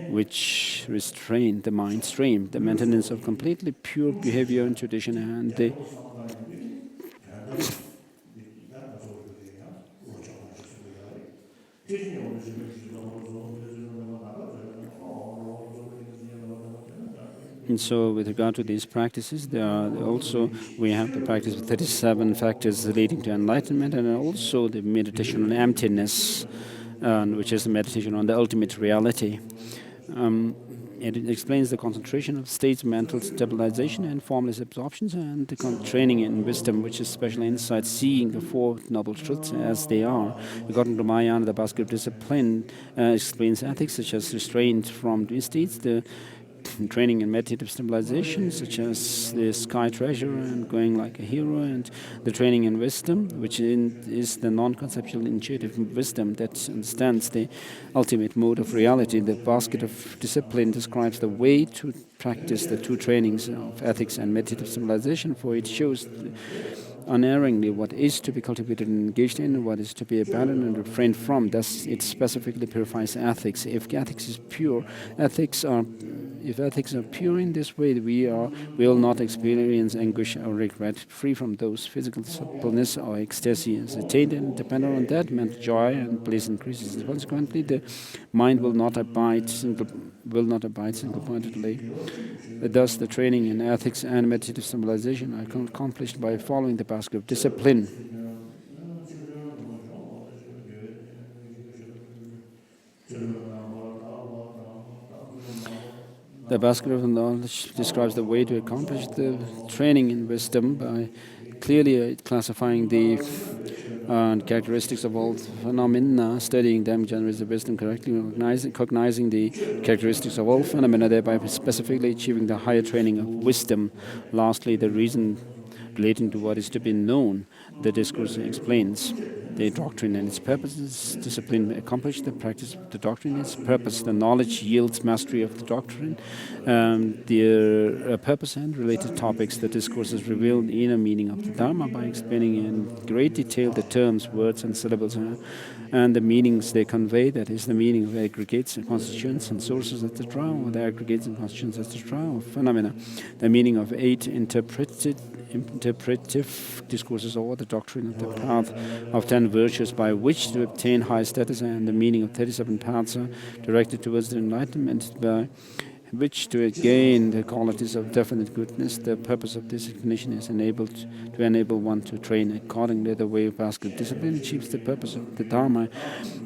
which restrain the mind stream, the maintenance of completely pure behavior and tradition, and the And so with regard to these practices, there are also, we have the practice of 37 factors leading to enlightenment, and also the meditation on emptiness, which is the meditation on the ultimate reality. It explains the concentration of states, mental stabilization, and formless absorptions, and the training in wisdom, which is special insight, seeing the Four Noble Truths as they are. According to Mahayana, the basket of discipline explains ethics such as restraint from these states, the training in meditative stabilization, such as the sky treasure and going like a hero, and the training in wisdom, which is the non-conceptual intuitive wisdom that understands the ultimate mode of reality. The basket of discipline describes the way to practice the two trainings of ethics and meditative stabilization, for it shows unerringly what is to be cultivated and engaged in, what is to be abandoned and refrained from. Thus, it specifically purifies ethics. If ethics is pure, if ethics are pure in this way, we will not experience anguish or regret. Free from those, physical suppleness or ecstasy is attained, and dependent on that, mental joy and bliss increases. Consequently, the mind will not abide single-pointedly. Thus, the training in ethics and meditative stabilization are accomplished by following the basket of discipline. The basket of knowledge describes the way to accomplish the training in wisdom by clearly classifying the characteristics of all phenomena. Studying them generates the wisdom correctly, cognizing the characteristics of all phenomena, thereby specifically achieving the higher training of wisdom. Lastly, the reason relating to what is to be known, the discourse explains the doctrine and its purposes. Discipline accomplishes the practice of the doctrine and its purpose. The knowledge yields mastery of the doctrine, the purpose and related topics. The discourses reveal the inner meaning of the Dharma by explaining in great detail the terms, words, and syllables, and the meanings they convey. That is, the meaning of aggregates and constituents and sources, etc., or the aggregates and constituents, etc., or phenomena. The meaning of 8 interpretive discourses, or the doctrine of the path of 10 virtues by which to obtain high status, and the meaning of 37 paths are directed towards the enlightenment by which to gain the qualities of definite goodness. The purpose of this explanation is to enable one to train accordingly. The way of basket discipline achieves the purpose of the Dharma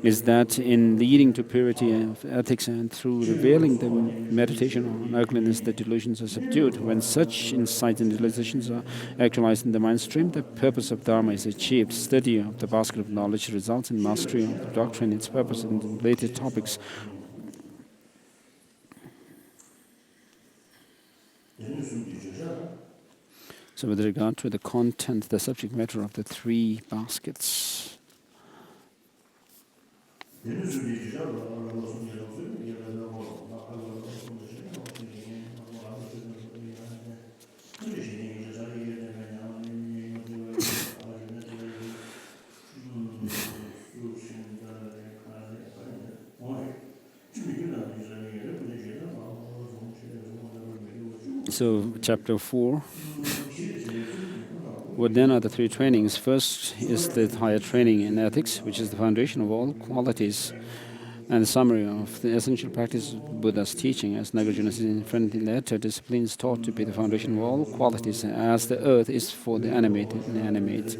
is that in leading to purity of ethics and through revealing the meditation on ugliness, the delusions are subdued. When such insights and realizations are actualized in the mind stream, the purpose of Dharma is achieved. Study of the basket of knowledge results in mastery of the doctrine, its purpose, and related topics. So with regard to the content, the subject matter of the 3 baskets. So, chapter 4. What then are the 3 trainings? First is the higher training in ethics, which is the foundation of all qualities, and the summary of the essential practice of Buddha's teaching. As Nagarjuna says in friendly letter, discipline is taught to be the foundation of all qualities, as the earth is for the animated and inanimate.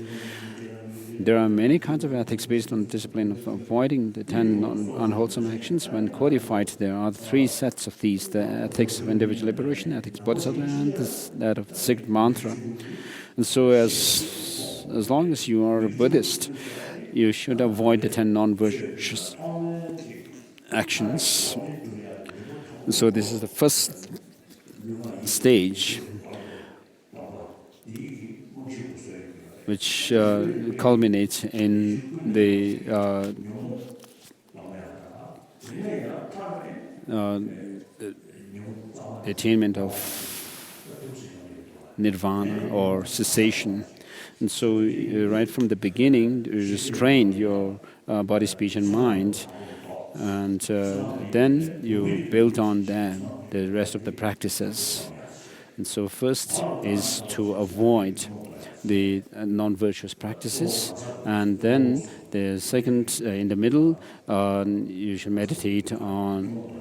There are many kinds of ethics based on the discipline of avoiding the 10 unwholesome actions. When codified, there are 3 sets of these: the ethics of individual liberation, ethics bodhisattva, and that of the sacred mantra. And so as long as you are a Buddhist, you should avoid the 10 non-virtuous actions. And so this is the first stage, which culminates in the attainment of nirvana or cessation. And so right from the beginning, you restrain your body, speech, and mind, and then you build on them the rest of the practices. And so first is to avoid the non-virtuous practices, and then the second, in the middle, you should meditate on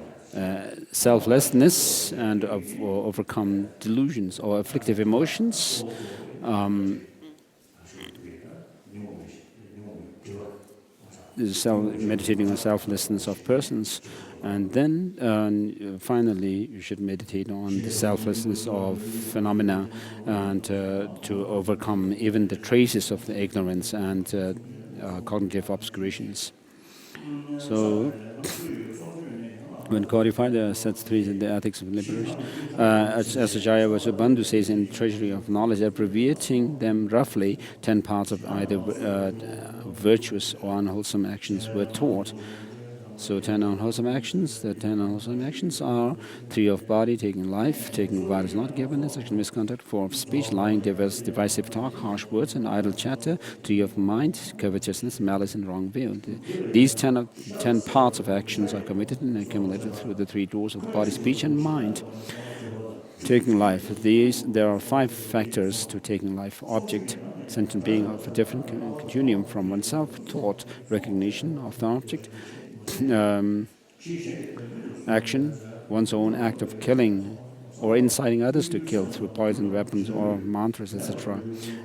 selflessness and overcome delusions or afflictive emotions. Meditating on selflessness of persons, and then finally you should meditate on the selflessness of phenomena and to overcome even the traces of the ignorance and cognitive obscurations. So when codified, sets 3 in the Ethics of Liberation, as Ajaya Vasubandhu says in Treasury of Knowledge, abbreviating them roughly, 10 parts of either virtuous or unwholesome actions were taught. So 10 unwholesome actions. The 10 unwholesome actions are 3 of body, taking life, taking what is not given, sexual misconduct, 4 of speech, lying, divisive talk, harsh words, and idle chatter, 3 of mind, covetousness, malice, and wrong view. These 10 parts of actions are committed and accumulated through the 3 doors of the body, speech, and mind. Taking life. There are 5 factors to taking life: object, sentient being of a different continuum from oneself, thought, recognition of the object, action, one's own act of killing or inciting others to kill through poison, weapons, or mantras, etc.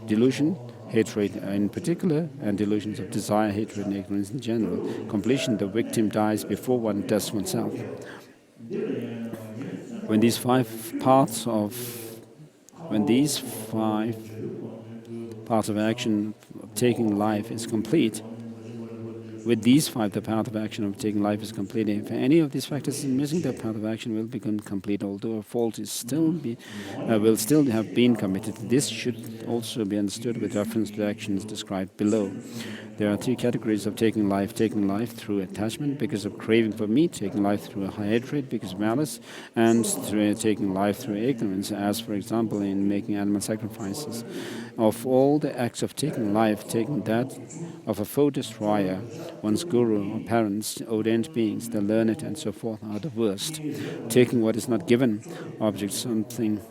Delusion, hatred in particular, and delusions of desire, hatred, and ignorance in general. Completion, the victim dies before one does oneself. When these 5 parts of action of taking life is complete, with these 5, the path of action of taking life is complete. If any of these factors is missing, the path of action will become complete, although a fault is will still have been committed. This should also be understood with reference to the actions described below. There are 3 categories of taking life through attachment because of craving for meat, taking life through hatred because of malice, and taking life through ignorance, as for example in making animal sacrifices. Of all the acts of taking life, taking that of a foe destroyer, one's guru or parents, ordained beings, the learned, and so forth, are the worst. Taking what is not given, object, something.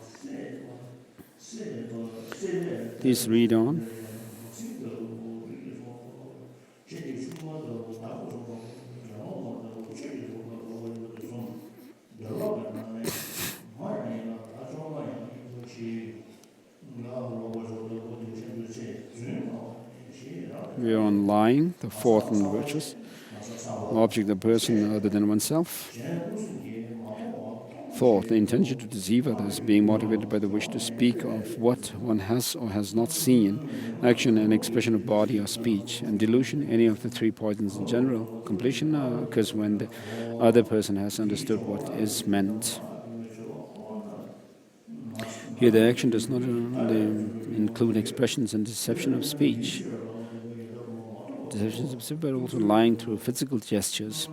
Please read on. We are on lying, the 4th and virtuous. Object, the person other than oneself. 4th, the intention to deceive others, being motivated by the wish to speak of what one has or has not seen. Action and expression of body or speech. And delusion, any of the 3 poisons in general. Completion occurs when the other person has understood what is meant. Here the action does not include expressions and deception of speech. Deceptions of speech, but also lying through physical gestures.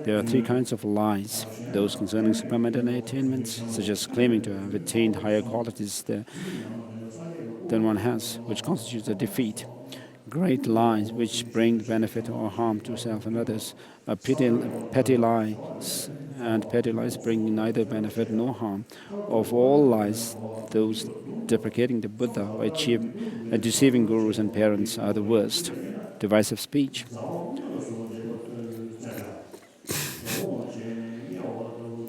There are 3 kinds of lies: those concerning supramental attainments, such as claiming to have attained higher qualities than one has, which constitutes a defeat. Great lies which bring benefit or harm to self and others. Petty lies, and petty lies bring neither benefit nor harm. Of all lies, those deprecating the Buddha or deceiving gurus and parents are the worst. Divisive speech.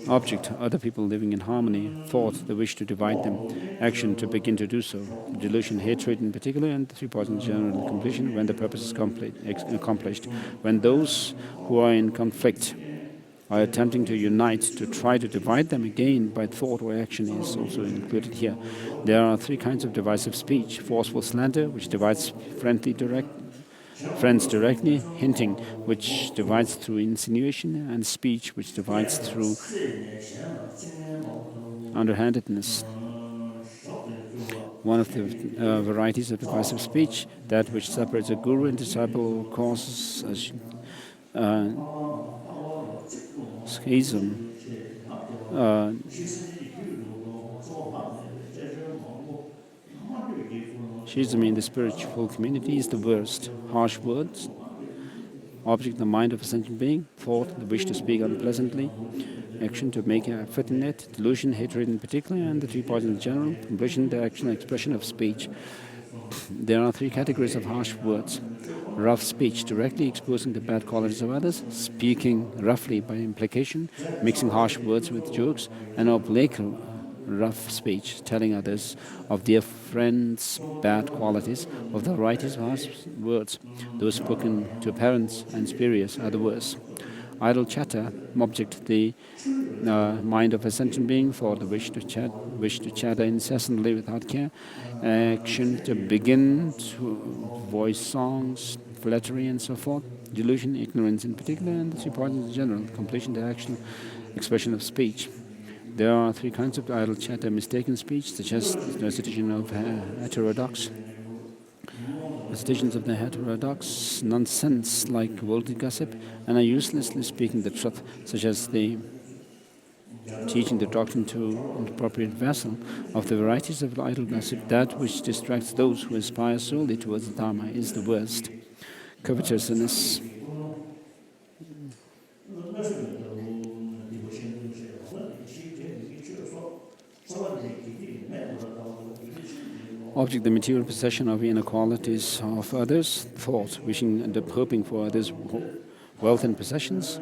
Object, other people living in harmony. Thought, the wish to divide them. Action, to begin to do so. Delusion, hatred in particular, and the 3 poisons in general. Completion, when the purpose is accomplished. When those who are in conflict are attempting to unite, to try to divide them again by thought or action is also included here. There are 3 kinds of divisive speech: forceful slander, which divides friends directly, hinting, which divides through insinuation, and speech, which divides through underhandedness. One of the varieties of divisive speech, that which separates a guru and disciple, causes a schism. Schism in the spiritual community is the worst. Harsh words. Object, the mind of a sentient being. Thought, the wish to speak unpleasantly. Action, to make a fit in it. Delusion, hatred in particular, and the 3 poisons in general. Completion, the action and expression of speech. There are 3 categories of harsh words. rough speech, directly exposing the bad qualities of others, speaking roughly by implication, mixing harsh words with jokes, and oblique rough speech, telling others of their friends' bad qualities, of the varieties of harsh words. Those spoken to parents and superiors are the worst. Idle chatter, object the mind of a sentient being, thought the wish to chatter incessantly without care, action to begin to voice songs, flattery and so forth, delusion, ignorance in particular, and its importance in general, completion, the actual expression of speech. There are three kinds of idle chatter: mistaken speech, such as the recitation of heterodox, recitations of the heterodox, nonsense like worldly gossip, and are uselessly speaking the truth, such as the teaching the doctrine to an appropriate vessel. Of the varieties of idle gossip, that which distracts those who aspire solely towards the Dharma is the worst. Covetousness. Object, the material possession of inequalities of others. Thought, wishing and hoping for others' wealth and possessions.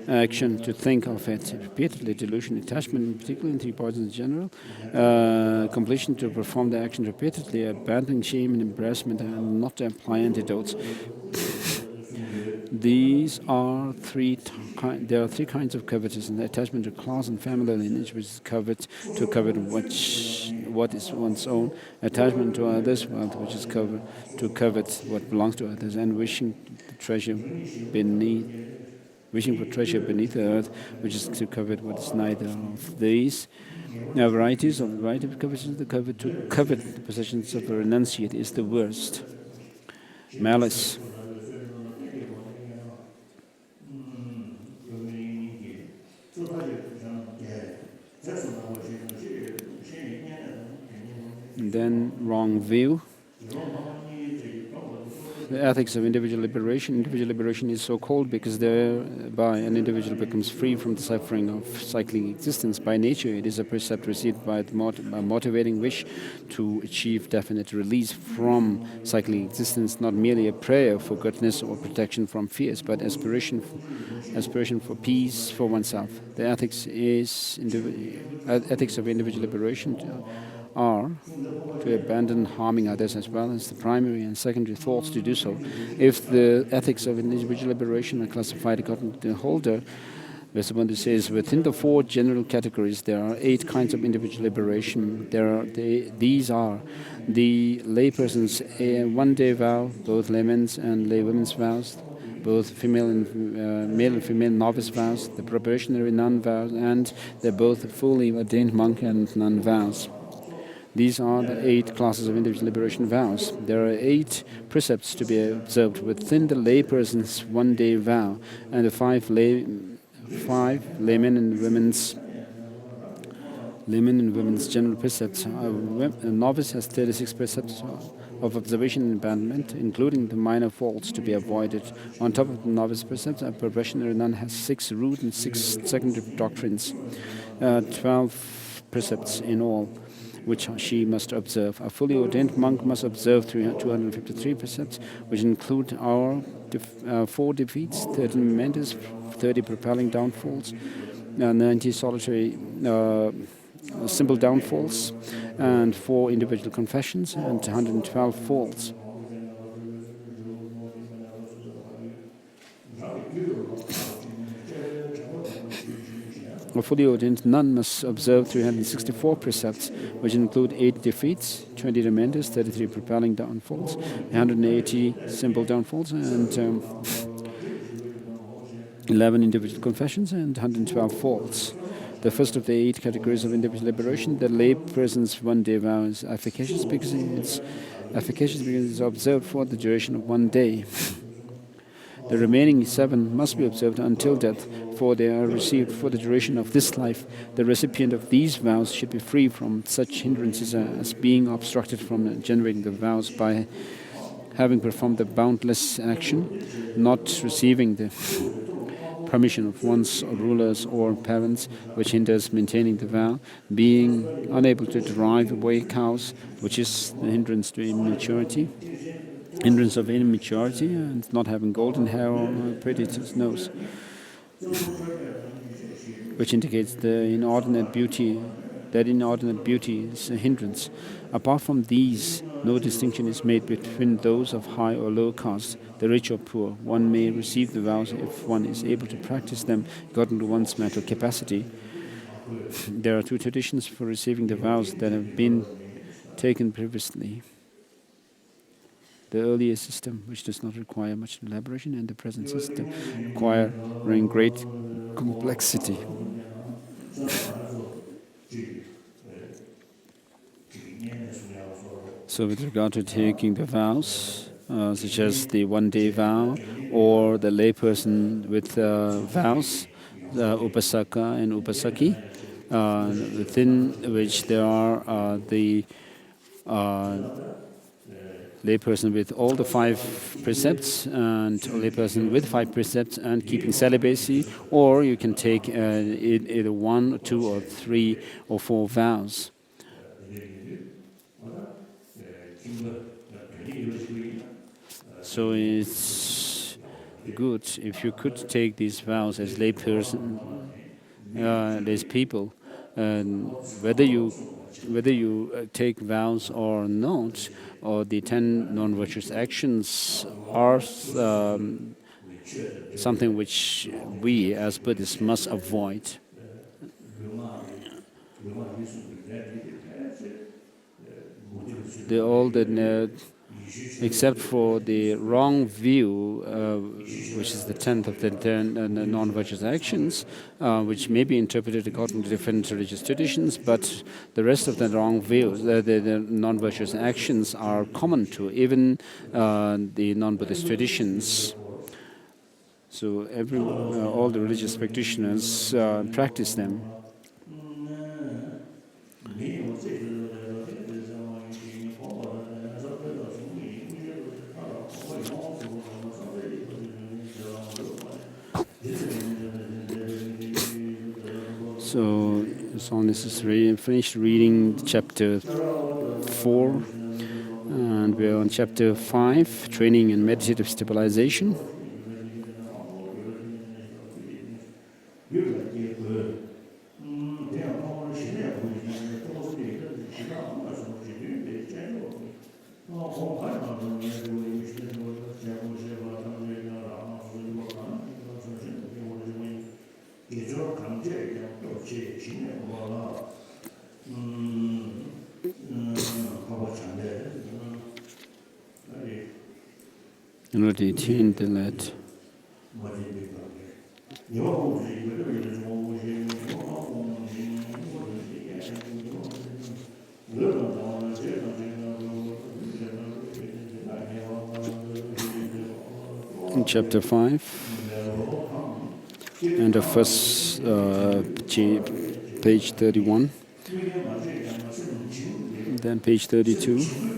Action, to think of it repeatedly. Delusion, attachment, particularly into parts in general. Completion, to perform the action repeatedly. Abandoning shame and embarrassment and not to apply antidotes. These are there are three kinds of covetousness: attachment to class and family lineage, which is covet what is one's own; attachment to others' wealth, which is to covet what belongs to others; and wishing for treasure beneath the earth, which is to covet what is neither of these. Now, varieties of covetousness: to covet the possessions of a renunciate is the worst. Malice. And then wrong view. The ethics of individual liberation. Individual liberation is so called because thereby an individual becomes free from the suffering of cycling existence. By nature, it is a precept received by a motivating wish to achieve definite release from cycling existence, not merely a prayer for goodness or protection from fears, but aspiration for peace for oneself. The ethics of individual liberation are to abandon harming others as well as the primary and secondary thoughts to do so. If the ethics of individual liberation are classified according to the holder, Vesabandhu says within the four general categories there are 8 kinds of individual liberation. These are the layperson's one-day vow, both laymen's and laywomen's vows, both male and female novice vows, the probationary nun vows, and they're both fully ordained monk and nun vows. These are the 8 classes of individual liberation vows. There are 8 precepts to be observed within the layperson's one-day vow, and the 5 laymen and women's general precepts. A novice has 36 precepts of observation and abandonment, including the minor faults to be avoided. On top of the novice precepts, a probationary nun has 6 root and 6 secondary doctrines, 12 precepts in all, which she must observe. A fully ordained monk must observe 253 precepts, which include our 4 defeats, 13 mementos, 30 propelling downfalls, 90 solitary simple downfalls, and 4 individual confessions, and 112 faults. A fully ordained nun must observe 364 precepts, which include 8 defeats, 20 mementos, 33 propelling downfalls, 180 simple downfalls, and 11 individual confessions, and 112 faults. The first of the 8 categories of individual liberation, the lay person's one-day vow, is efficacious because it's observed for the duration of 1 day. The remaining 7 must be observed until death, for they are received for the duration of this life. The recipient of these vows should be free from such hindrances as being obstructed from generating the vows by having performed the boundless action, not receiving the permission of one's rulers or parents, which hinders maintaining the vow. Being unable to drive away cows, which is the hindrance to immaturity. Hindrance of immaturity and not having golden hair or a pretty nose, which indicates the inordinate beauty. That inordinate beauty is a hindrance. Apart from these, no distinction is made between those of high or low caste, the rich or poor. One may receive the vows if one is able to practice them according to one's mental capacity. There are two traditions for receiving the vows that have been taken previously. The earlier system, which does not require much elaboration, and the present system, requiring great complexity. So with regard to taking the vows, such as the one-day vow, or the layperson with vows, upasaka and upasaki, within which there are the layperson with all the 5 precepts and a layperson with 5 precepts and keeping celibacy, or you can take either 1, 2, or 3, or 4 vows. So it's good if you could take these vows as layperson, as people, whether you take vows or not, or the 10 non-virtuous actions are something which we as Buddhists must avoid. Except for the wrong view, which is the 10th of the 10 non-virtuous actions, which may be interpreted according to different religious traditions, but the rest of the wrong views, the non-virtuous actions, are common to even the non-Buddhist traditions. So all the religious practitioners practice them. So it's all necessary. Finished reading chapter 4, and we're on chapter 5, training in meditative stabilization. Already attained the let. In chapter 5, and the first page 31, then page 32.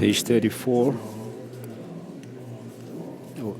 Page 34. Oh.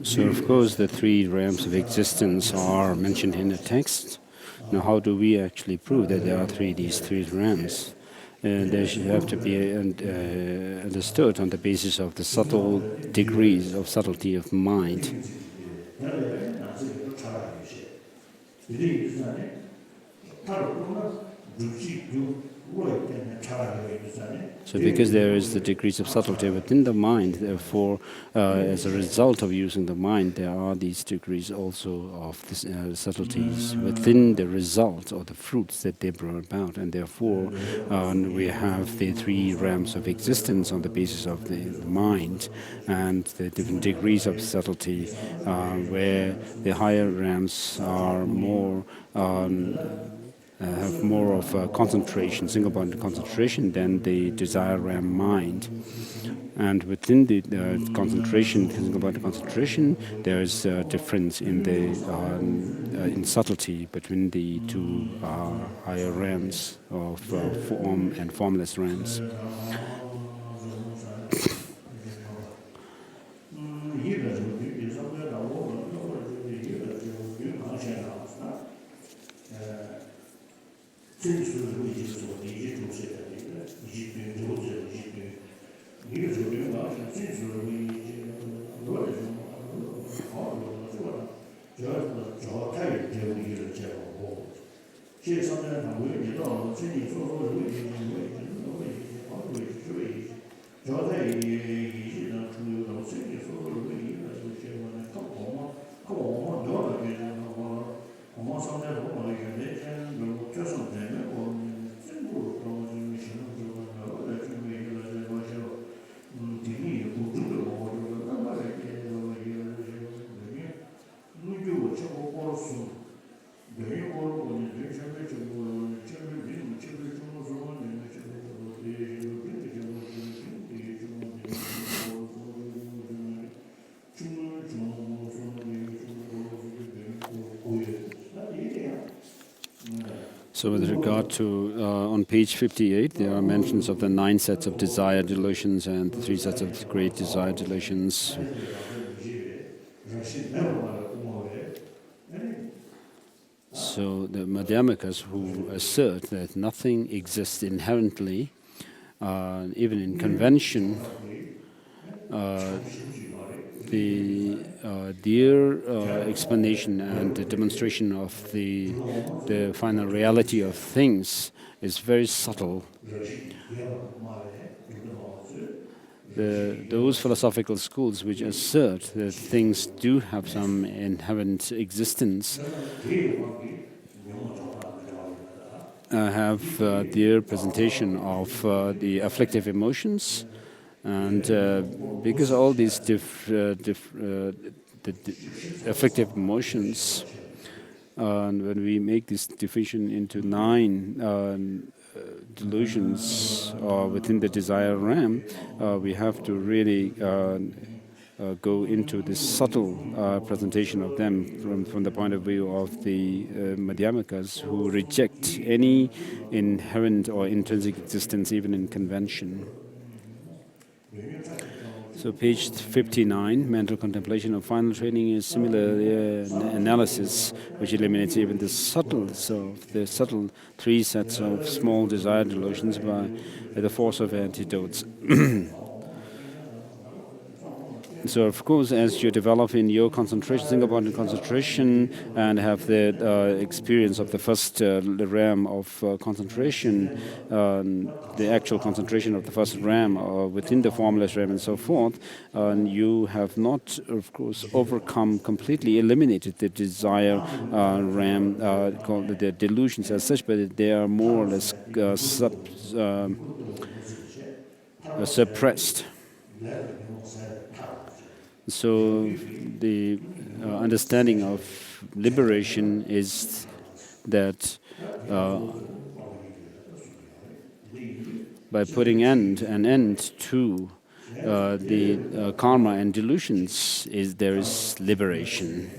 So, of course, the three realms of existence are mentioned in the text. Now, how do we actually prove that there are these three realms? They should have to be understood on the basis of the subtle degrees of subtlety of mind. So because there is the degrees of subtlety within the mind, therefore, as a result of using the mind, there are these degrees also of this, subtleties within the result or the fruits that they brought about. And therefore, we have the three realms of existence on the basis of the mind and the different degrees of subtlety, where the higher realms are more have more of a concentration, single-pointed concentration than the desire realm mind. And within the concentration, single-pointed concentration, there is a difference in the in subtlety between the two higher realms of form and formless realms. So with regard to, on page 58, there are mentions of the 9 sets of desire delusions and the 3 sets of great desire delusions. So the Madhyamikas who assert that nothing exists inherently, even in convention, their explanation and the demonstration of the final reality of things is very subtle. Those philosophical schools which assert that things do have some inherent existence have their presentation of the afflictive emotions. And because all these afflictive emotions, and when we make this division into 9 delusions within the desire realm, we have to really go into this subtle presentation of them from the point of view of the Madhyamikas who reject any inherent or intrinsic existence even in convention. So page 59, mental contemplation of final training is similar analysis, which eliminates even the subtle 3 sets of small desire delusions by the force of antidotes. So, of course, as you develop in your concentration, single-pointed concentration, and have the experience of the first realm of concentration, the actual concentration of the first realm within the formless realm and so forth, you have not, of course, completely eliminated the desire realm, called the delusions as such, but they are more or less suppressed. So the understanding of liberation is that by putting an end to the karma and delusions, there is liberation.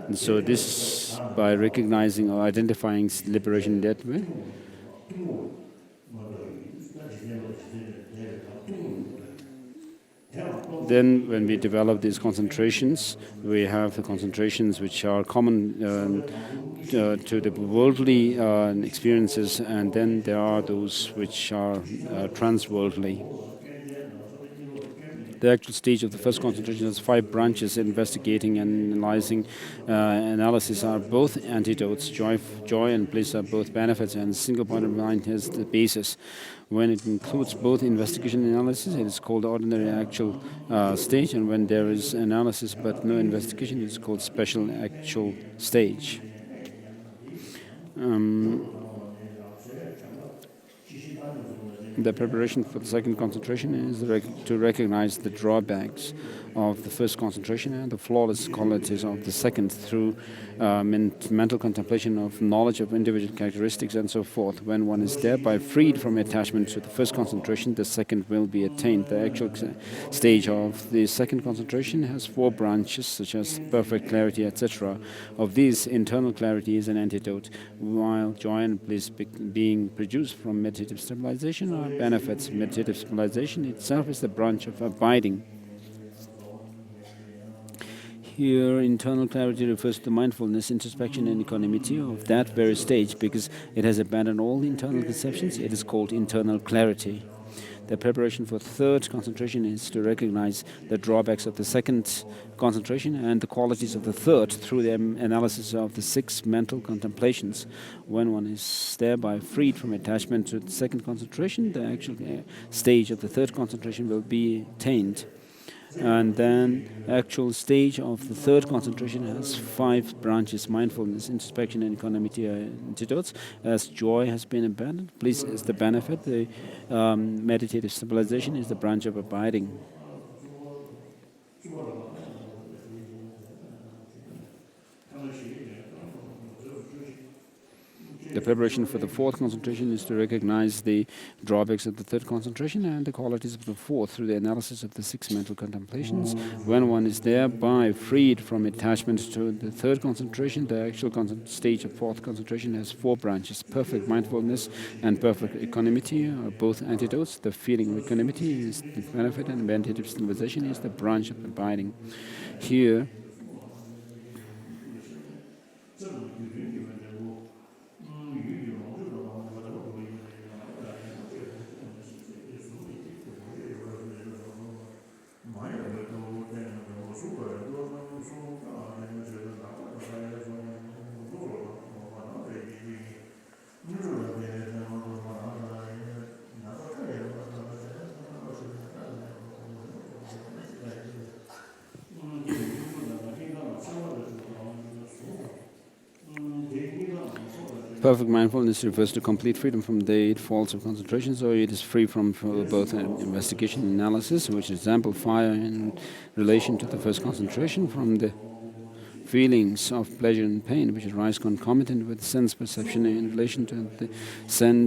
And so this, by recognizing or identifying liberation that way, then when we develop these concentrations, we have the concentrations which are common to the worldly experiences, and then there are those which are transworldly. The actual stage of the first concentration has 5 branches: investigating, analyzing, analysis are both antidotes. Joy and bliss are both benefits, and single-pointed mind is the basis. When it includes both investigation and analysis, it is called ordinary actual stage, and when there is analysis but no investigation, it is called special actual stage. The preparation for the second concentration is to recognize the drawbacks of the first concentration and the flawless qualities of the second through mental contemplation of knowledge of individual characteristics and so forth. When one is thereby freed from attachment to the first concentration, the second will be attained. The actual stage of the second concentration has 4 branches, such as perfect clarity, etc. Of these, internal clarity is an antidote, while joy and bliss being produced from meditative stabilization are benefits. Meditative stabilization itself is the branch of abiding. Here, internal clarity refers to mindfulness, introspection, and equanimity of that very stage. Because it has abandoned all internal conceptions, it is called internal clarity. The preparation for third concentration is to recognize the drawbacks of the second concentration and the qualities of the third through the analysis of the 6 mental contemplations. When one is thereby freed from attachment to the second concentration, the actual stage of the third concentration will be attained. And then actual stage of the third concentration has 5 branches: mindfulness, introspection, and equanimity are antidotes. As joy has been abandoned, bliss is the benefit. The meditative stabilization is the branch of abiding. The preparation for the fourth concentration is to recognize the drawbacks of the third concentration and the qualities of the fourth through the analysis of the 6 mental contemplations. When one is thereby freed from attachment to the third concentration, the actual stage of fourth concentration has 4 branches. Perfect mindfulness and perfect equanimity are both antidotes. The feeling of equanimity is the benefit, and meditative stabilization is the branch of abiding. Here, perfect mindfulness refers to complete freedom from the 8 faults of concentration, so it is free from both investigation and analysis, which exemplify in relation to the first concentration from the feelings of pleasure and pain, which arise concomitant with sense perception, in relation to the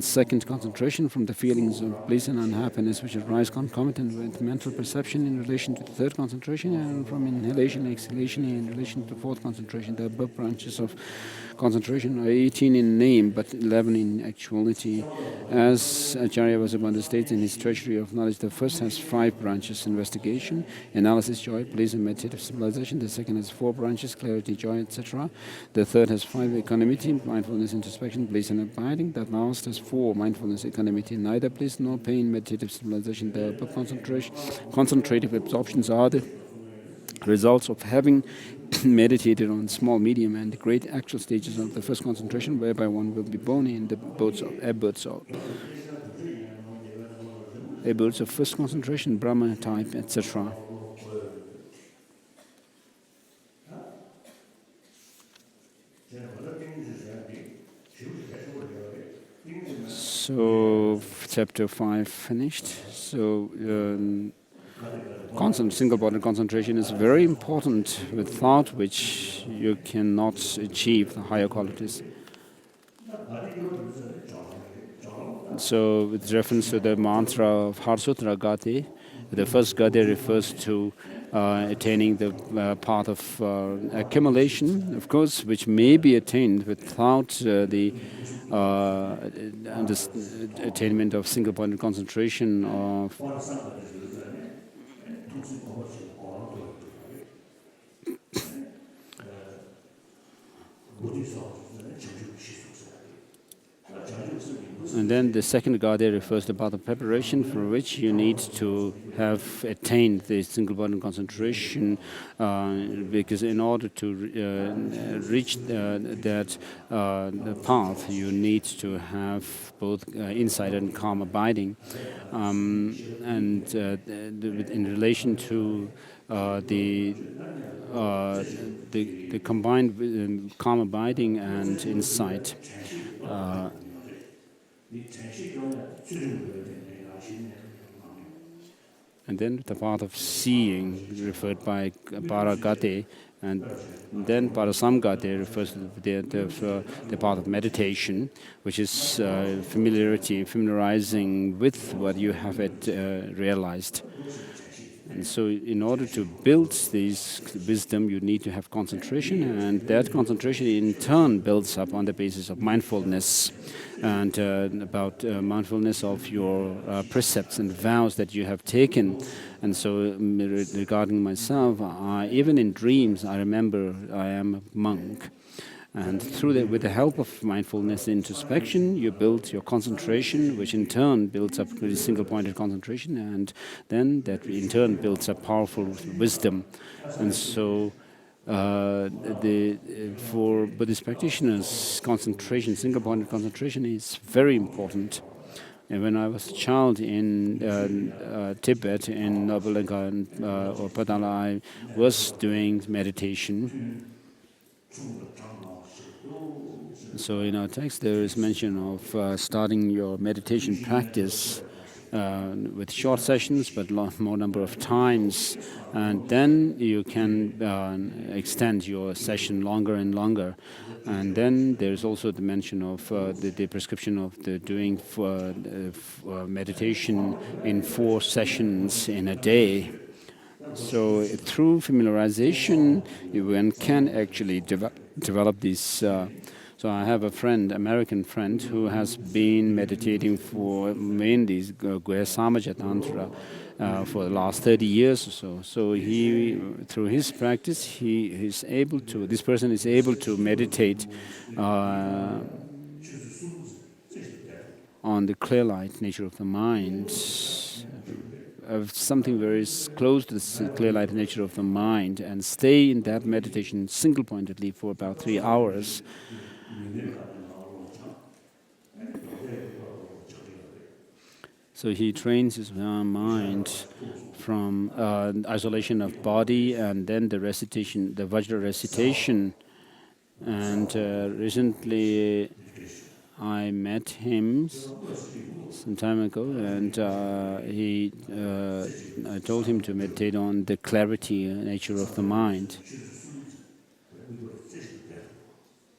second concentration from the feelings of bliss and unhappiness, which arise concomitant with mental perception, in relation to the third concentration, and from inhalation and exhalation in relation to the fourth concentration. The above branches of concentration are 18 in name, but 11 in actuality. As Acharya Vasubandhu states in his Treasury of Knowledge, the first has 5 branches: investigation, analysis, joy, bliss, and meditative stabilization. The second has 4 branches: clarity, joy, etc. The third has 5: equanimity, mindfulness, introspection, bliss, and abiding. The last has 4: mindfulness, equanimity, neither bliss nor pain, meditative stabilization. The above concentrative absorptions are the results of having meditated on small, medium, and great actual stages of the first concentration, whereby one will be born in the abodes of first concentration, Brahma type, etc. So, chapter 5 finished. So, single-body concentration is very important, without which you cannot achieve the higher qualities. So, with reference to the mantra of Harsutra Gati, the first Gati refers to attaining the path of accumulation, of course, which may be attained without the attainment of single-pointed concentration of and And then the second gade refers to path of preparation, for which you need to have attained the single-point concentration, because in order to reach that the path, you need to have both insight and calm abiding. In relation to the combined calm abiding and insight. And then the path of seeing, referred by Paragate, and then Parasamgate refers to the path of meditation, which is familiarizing with what you have realized. And so in order to build this wisdom, you need to have concentration, and that concentration in turn builds up on the basis of mindfulness, and about mindfulness of your precepts and vows that you have taken. And so regarding myself, even in dreams, I remember I am a monk. And with the help of mindfulness introspection, you build your concentration, which in turn builds up really single-pointed concentration, and then that in turn builds up powerful wisdom. And so for Buddhist practitioners, concentration, single-pointed concentration is very important. And when I was a child in Tibet, in Nobulenga or Dalai, I was doing meditation. So in our text there is mention of starting your meditation practice with short sessions, but more number of times, and then you can extend your session longer and longer. And then there's also the mention of the prescription of the doing meditation in 4 sessions in a day. So through familiarization, one can actually develop this. So I have a friend, American friend, who has been meditating for mainly Gwe Samaja Tantra for the last 30 years or so. So through his practice, this person is able to meditate on the clear light nature of the mind, of something very close to the clear light nature of the mind, and stay in that meditation single-pointedly for about 3 hours. So he trains his mind from isolation of body, and then the recitation, the Vajra recitation. And recently I met him some time ago, and I told him to meditate on the clarity nature of the mind.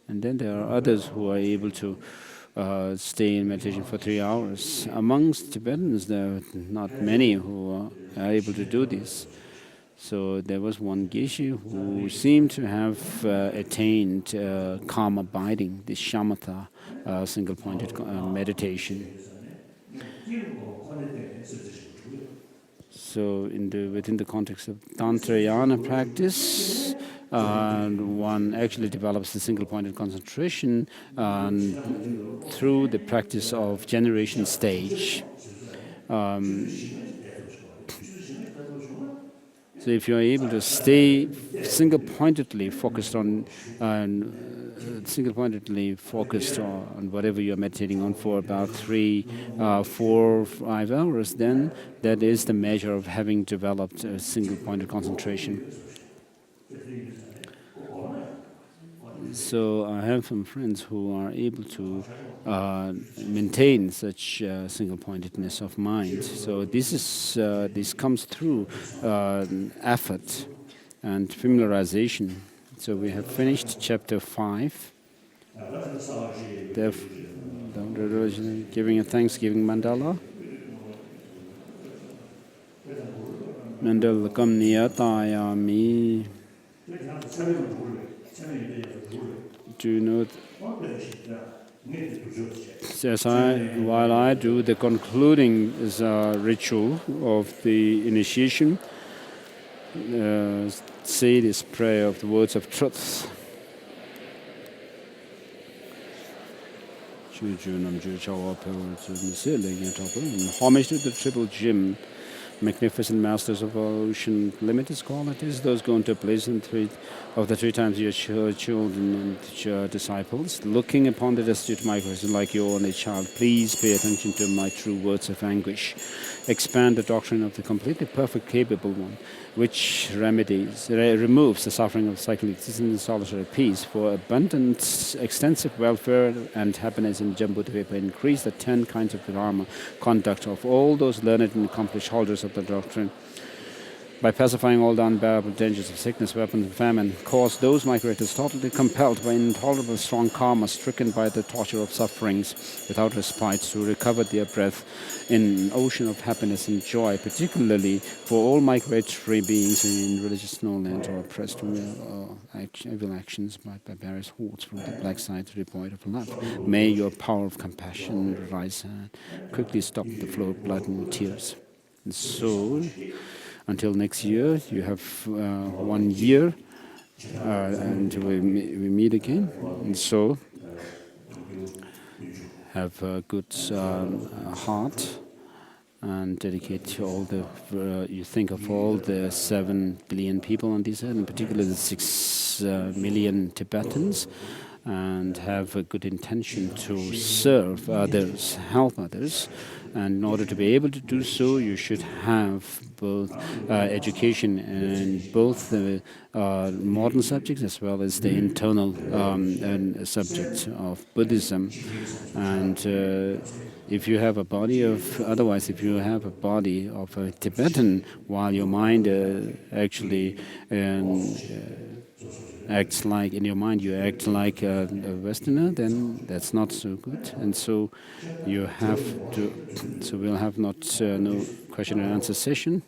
And then there are others who are able to stay in meditation for 3 hours. Amongst Tibetans, there are not many who are able to do this. So there was one Geshe who seemed to have attained calm abiding, this shamatha, single-pointed meditation. So within the context of Tantrayana practice, one actually develops the single-pointed concentration through the practice of generation stage. So if you are able to stay single-pointedly focused on whatever you are meditating on for about 3, 4, 5 hours, then that is the measure of having developed a single-pointed concentration. So I have some friends who are able to maintain such single-pointedness of mind. So this comes through effort and familiarization. So we have finished chapter 5. Giving a Thanksgiving mandala. Mandala kam niyatayami. Do you know? While I do the concluding ritual of the initiation, say this prayer of the words of truth. Homage to the triple gym, magnificent masters of ocean, limitless qualities, those go into place in three times your children and your disciples, looking upon the destitute migration like your only child. Please pay attention to my true words of anguish. Expand the doctrine of the completely perfect, capable one, which removes the suffering of cyclic existence in solitary peace. For abundant, extensive welfare and happiness in Jambudvipa, increase the 10 kinds of Dharma conduct of all those learned and accomplished holders of the doctrine. By pacifying all the unbearable dangers of sickness, weapons, and famine, cause those migrators totally compelled by intolerable strong karma, stricken by the torture of sufferings without respite, to recover their breath in an ocean of happiness and joy, particularly for all migratory beings in religious lowlands or oppressed evil actions by various hordes from the black side to the void of love. May your power of compassion rise and quickly stop the flow of blood and tears. And so, until next year, you have 1 year until we meet again. And so, have a good heart and dedicate to all the, you think of all the 7 billion people on this earth, in particular the 6 million Tibetans, and have a good intention to serve others, help others. And in order to be able to do so, you should have both education in both the modern subjects as well as the internal subject of Buddhism. And if you have a body of, otherwise, if you have a body of a Tibetan, while your mind actually acts like, in your mind you act like a Westerner, then that's not so good. And so you have to, so we'll have no question and answer session.